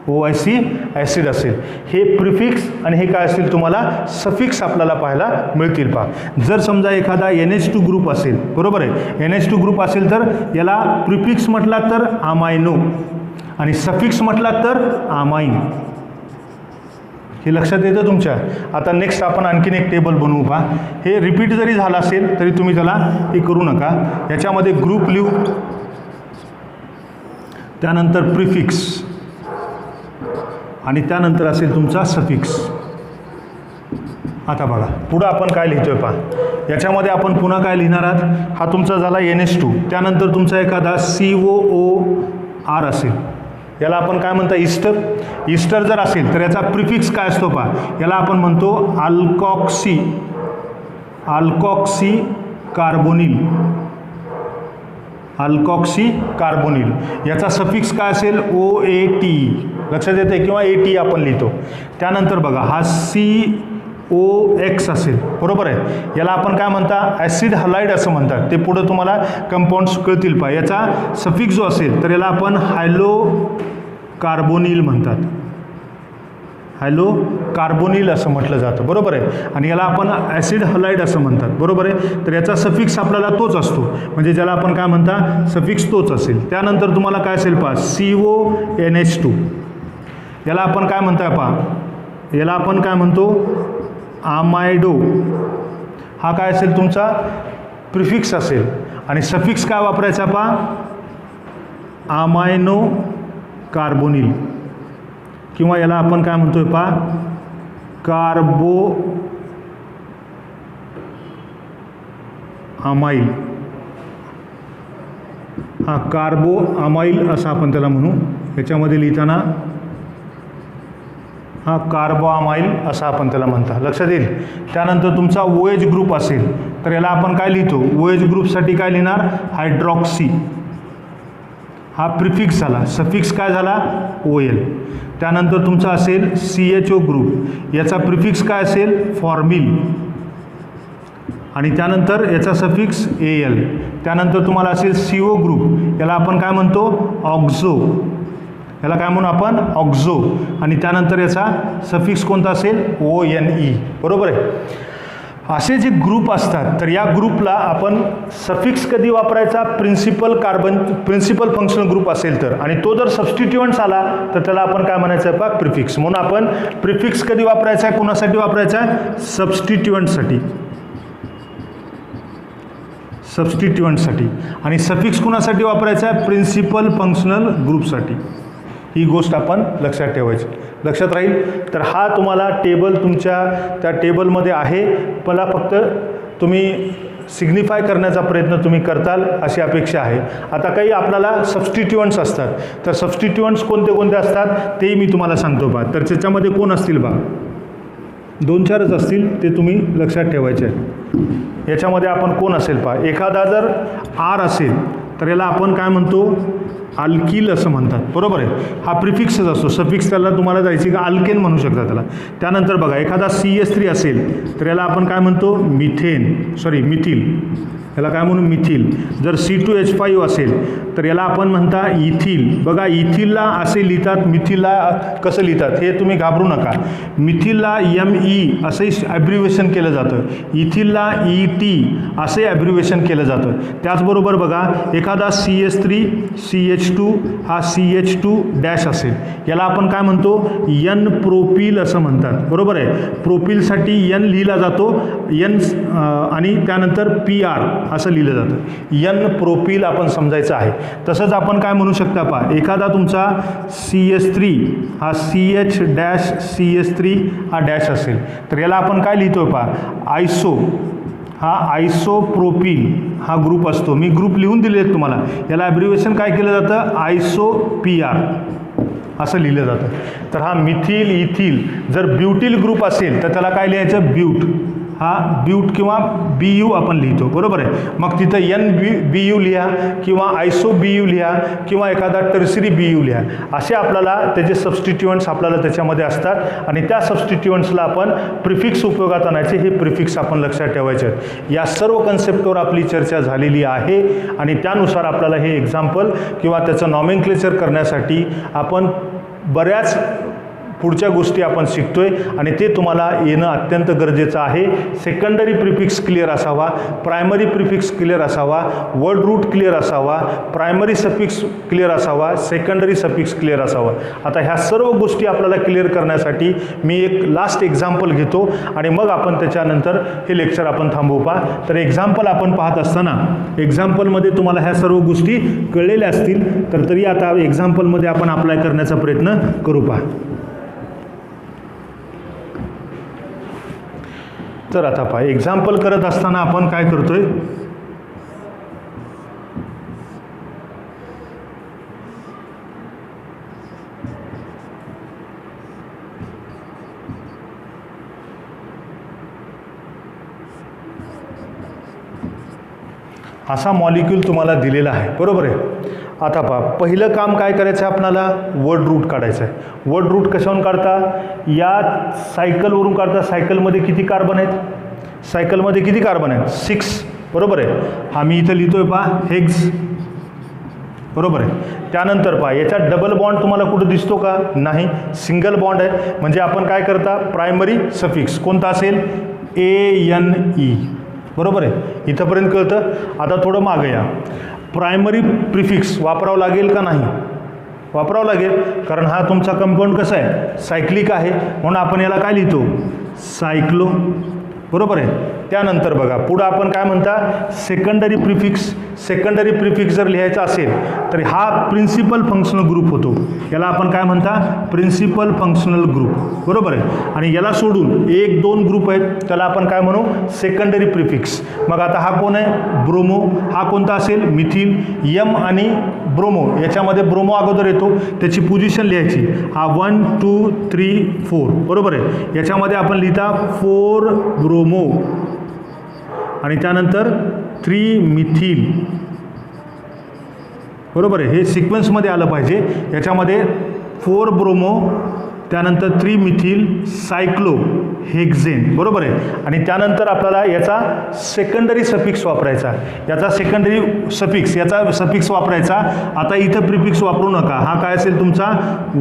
OIC ॲसिड असेल. हे प्रिफिक्स आणि हे काय असेल तुम्हाला सफिक्स आपल्याला पाहायला मिळतील पहा. जर समजा एखादा NH2 ग्रुप असेल, बरोबर आहे, NH2 ग्रुप असेल तर याला प्रिफिक्स म्हटला तर अमायनो आणि सफिक्स म्हटला तर अमाइन, हे लक्षात येतं तुमच्या. आता नेक्स्ट आपण आणखीन एक टेबल बनवू पहा. हे रिपीट जरी झालं असेल तरी तुम्ही त्याला हे करू नका. याच्यामध्ये ग्रुप लिहू, त्यानंतर प्रिफिक्स आणि त्यानंतर असेल तुमचा सफिक्स. आता बघा पुढं आपण काय लिहितोय पहा. याच्यामध्ये आपण पुन्हा काय लिहिणार आहात, हा तुमचा झाला NH2, त्यानंतर तुमचा एखादा COOR असेल याला आपण काय म्हणता ईस्टर. ईस्टर जर असेल तर याचा प्रिफिक्स काय असतो पहा, याला आपण म्हणतो अल्कॉक्सी, अल्कॉक्सी कार्बोनिल, अल्कॉक्सी कार्बोनिल. याचा सफिक्स काय असेल OAT, लक्षात येते, किंवा AT आपण लिहितो. त्यानंतर बघा हा COX असेल, बरोबर आहे, याला आपण काय म्हणता ॲसिड हलाइड असं म्हणतात. ते पुढं तुम्हाला कंपाऊंड्स कळतील पहा. याचा सफिक्स जो असेल तर याला आपण हायलो कार्बोनिल म्हणतात, हायलो कार्बोनिल असं म्हटलं जातं, बरोबर आहे. आणि याला आपण ॲसिड हलाइड असं म्हणतात, बरोबर आहे. तर याचा सफिक्स आपल्याला तोच असतो, म्हणजे ज्याला आपण काय म्हणता सफिक्स तोच असेल. त्यानंतर तुम्हाला काय असेल पहा CONH2, याला आपण काय म्हणताय पहा, याला आपण काय म्हणतो आमायडो, हा काय असेल तुमचा प्रिफिक्स असेल आणि सफिक्स काय वापरायचा पहा अमायनो कार्बोनिल, किंवा याला आपण काय म्हणतोय पहा कार्बो अमाइल, हा कार्बो अमाइल असं आपण त्याला म्हणू. याच्यामध्ये लिहिताना हा कार्बो अमाइल असं आपण त्याला म्हणता, लक्षात येईल. त्यानंतर तुमचा OH ग्रुप असेल तर याला आपण काय लिहितो, OH ग्रुपसाठी काय लिहिणार हायड्रॉक्सी, हा प्रिफिक्स झाला, सफिक्स काय झाला OL. त्यानंतर तुमचा असेल CHO ग्रुप, याचा प्रिफिक्स काय असेल फॉर्मिल आणि त्यानंतर याचा सफिक्स AL. त्यानंतर तुम्हाला असेल CO ग्रुप, याला आपण काय म्हणतो ऑक्झो, याला काय म्हणू आपण ऑक्झो आणि त्यानंतर याचा सफिक्स कोणता असेल ONE, बरोबर आहे. असे जे ग्रुप असतात तर या ग्रुपला आपण सफिक्स कधी वापरायचा, प्रिन्सिपल फंक्शनल ग्रुप असेल तर, आणि तो जर सबस्टिट्युएंट्स आला तर त्याला आपण काय म्हणायचं आहे पहा, प्रिफिक्स. म्हणून आपण प्रिफिक्स कधी वापरायचा आहे, कोणासाठी वापरायचा आहे, सबस्टिट्युएंटसाठी. आणि सफिक्स कोणासाठी वापरायचा आहे, प्रिन्सिपल फंक्शनल ग्रुपसाठी. ही गोष्ट आपण लक्षात ठेवायची. लक्षात राहील. तर हा तुम्हाला टेबल तुमच्या त्या टेबलमध्ये आहे, मला फक्त तुम्ही सिग्निफाय करण्याचा प्रयत्न तुम्ही करताल अशी अपेक्षा आहे. आता काही आपल्याला सबस्टिट्युएंट्स असतात, तर सबस्टिट्युएंट्स कोणते कोणते असतात तेही मी तुम्हाला सांगतो बा. तर त्याच्यामध्ये कोण असतील बा, 2-4च असतील, ते तुम्ही लक्षात ठेवायचे आहे. याच्यामध्ये आपण कोण असेल पहा, एखादा जर आर असेल तर याला आपण काय म्हणतो, अल्किल असं म्हणतात. बरोबर आहे. हा प्रिफिक्सच असतो. सफिक्स त्याला तुम्हाला जायची का, अल्केन म्हणू शकता त्याला. त्यानंतर बघा, एखादा CH3 असेल तर याला आपण काय म्हणतो, मिथिल. याला काय म्हणू, मिथिल. जर C2H5 असेल तर याला आपण म्हणता इथिल. बघा, इथिलला असे लिहितात, मिथिलला कसं लिहितात हे तुम्ही घाबरू नका. मिथिलला ME असंही ॲब्रिव्हेशन केलं जातं, इथिलला ET असे ॲब्रिव्हेशन केलं जातं. त्याचबरोबर बघा, एखादा CH3 CH2 हा CH2 डॅश असेल, याला आपण काय म्हणतो, N प्रोपिल असं म्हणतात. बरोबर आहे. प्रोपिलसाठी N लिहिला जातो, N आणि त्यानंतर PR असं लिहिलं जातं. N प्रोपिल आपण समजायचं आहे. तसंच आपण काय म्हणू शकता पहा, एखादा तुमचा CH3 हा CH-CH3 हा डॅश असेल तर याला आपण काय लिहितोय पहा, आयसोप्रोपिल हा ग्रुप असतो. मी ग्रुप लिहून दिले आहेत तुम्हाला. याला ॲब्रिव्हेशन काय केलं जातं, ISOPR असं लिहिलं जातं. तर हा मिथिल इथिल जर ब्युटिल ग्रुप असेल तर त्याला काय लिहायचं, ब्यूट. हा ब्यूट किंवा BU आपण लिहितो. बरोबर आहे. मग तिथं NBU लिहा किंवा ISOBU लिहा किंवा एखादा टर्सरी BU लिहा. असे आपल्याला त्याचे सबस्टिट्युएंट्स आपल्याला त्याच्यामध्ये असतात आणि त्या सबस्टिट्युएंट्सला आपण प्रिफिक्स उपयोगात आणायचे. हे प्रिफिक्स आपण लक्षात ठेवायचे आहेत. या सर्व कन्सेप्टवर आपली चर्चा झालेली आहे आणि त्यानुसार आपल्याला हे एक्झाम्पल किंवा त्याचं नॉमेनक्लेचर करण्यासाठी आपण बऱ्याच पुढच्या गोष्टी आपण शिकतोय आणि ते तुम्हाला येणं अत्यंत गरजेचं आहे. सेकंडरी प्रिफिक्स क्लिअर असावा, प्रायमरी प्रिफिक्स क्लिअर असावा, वर्ड रूट क्लिअर असावा, प्रायमरी सफिक्स क्लिअर असावा, सेकंडरी सफिक्स क्लिअर असावा. आता ह्या सर्व गोष्टी आपल्याला क्लिअर करण्यासाठी मी एक लास्ट एक्झाम्पल घेतो आणि मग आपण त्याच्यानंतर हे लेक्चर आपण थांबवू पहा. तर एक्झाम्पल आपण पाहत असताना एक्झाम्पलमध्ये तुम्हाला ह्या सर्व गोष्टी कळलेल्या असतील, तर तरी आता एक्झाम्पलमध्ये आपण अप्लाय करण्याचा प्रयत्न करू पहा. तर आता पहा, एक्झाम्पल करत असताना आपण काय करतोय, असा मॉलिक्यूल तुम्हाला दिलेला आहे. बरोबर आहे. आता पहा, पहिलं काम काय करायचं आहे आपल्याला, वर्ड रूट काढायचं आहे. वर्ड रूट कशावरून काढता, या सायकलवरून काढता. सायकलमध्ये किती कार्बन आहेत, सायकलमध्ये किती कार्बन आहेत, 6. बरोबर आहे. हा मी इथं लिहितोय पहा, हेक्स. बरोबर आहे. त्यानंतर पहा, याच्यात डबल बॉन्ड तुम्हाला कुठं दिसतो का, नाही, सिंगल बॉन्ड आहे. म्हणजे आपण काय करता, प्रायमरी सफिक्स कोणता असेल, ANE. बरोबर आहे. इथंपर्यंत कळतं. आता थोडं मागं या, प्रायमरी प्रिफिक्स वापरावं लागेल का नाही, वापरावं लागेल, कारण हा तुमचा कंपाऊंड कसा आहे, सायक्लिक आहे. म्हणून आपण याला काय लिहितो, सायक्लो. बरोबर आहे. त्यानंतर बघा पुढं आपण काय म्हणता, सेकंडरी प्रिफिक्स. सेकंडरी प्रिफिक्स जर लिहायचा असेल तर हा प्रिन्सिपल फंक्शनल ग्रुप होतो. याला आपण काय म्हणता, प्रिन्सिपल फंक्शनल ग्रुप. बरोबर आहे. आणि याला सोडून 1-2 ग्रुप आहेत, त्याला आपण काय म्हणू, सेकंडरी प्रिफिक्स. मग आता हा कोण आहे, ब्रोमो. हा कोणता असेल, मिथिल. M आणि ब्रोमो, याच्यामध्ये ब्रोमो अगोदर येतो, त्याची पोझिशन लिहायची. हा 1 2 3 4. बरोबर आहे. याच्यामध्ये आपण लिहिता 4 ब्रोमो आणि त्यानंतर 3 मिथिल. बरोबर आहे. हे सिक्वेन्समध्ये आलं पाहिजे. याच्यामध्ये 4 ब्रोमो, त्यानंतर 3 मिथिल सायक्लो हेक्झेन. बरोबर आहे. आणि त्यानंतर आपल्याला याचा सेकंडरी सफिक्स वापरायचा. याचा सेकंडरी सफिक्स, याचा सफिक्स वापरायचा. आता इथं प्रिफिक्स वापरू नका. हा काय असेल तुमचा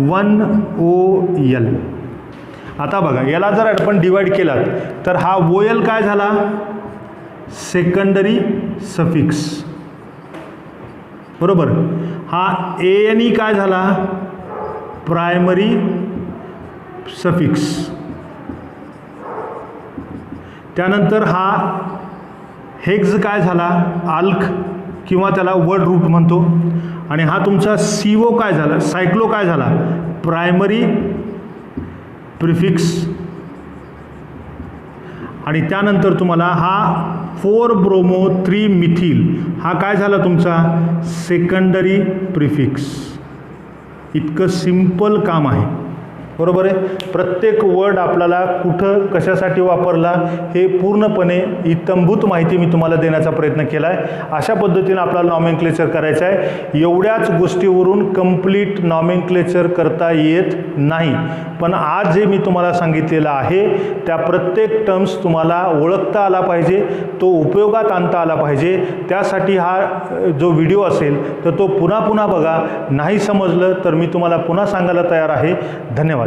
1OL. आता बघा, याला जर आपण डिवाइड केलात तर हा वोयल काय झाला, सेकंडरी सफिक्स, बरोबर. हा ANE काय झाला, प्रायमरी सफिक्स. त्यानंतर हा हेक्स काय झाला, आल्क किंवा त्याला वर्ड रूट म्हणतो. आणि हा तुमचा CO काय झाला, सायक्लो काय झाला, प्रायमरी प्रिफिक्स. आणि त्यानंतर तुम्हाला हा 4 ब्रोमो 3 मिथिल हा काय झाला तुमचा, सेकंडरी प्रिफिक्स. इतकं सिंपल काम आहे, बरोबर आहे. प्रत्येक वर्ड आपल्याला कुठं कशासाठी वापरला हे पूर्णपणे इत्थंभूत माहिती मी तुम्हाला देण्याचा प्रयत्न केला आहे. अशा पद्धतीने आपल्याला नॉमेनक्लेचर करायचं आहे. एवढ्याच गोष्टीवरून कंप्लीट नॉमेनक्लेचर करता येत नाही, पण आज जे मी तुम्हाला सांगितलेलं आहे त्या प्रत्येक टर्म्स तुम्हाला ओळखता आला पाहिजे, तो उपयोगात आणता आला पाहिजे. त्यासाठी हा जो व्हिडिओ असेल तर तो पुन्हा पुन्हा बघा. नाही समजलं तर मी तुम्हाला पुन्हा सांगायला तयार आहे. धन्यवाद.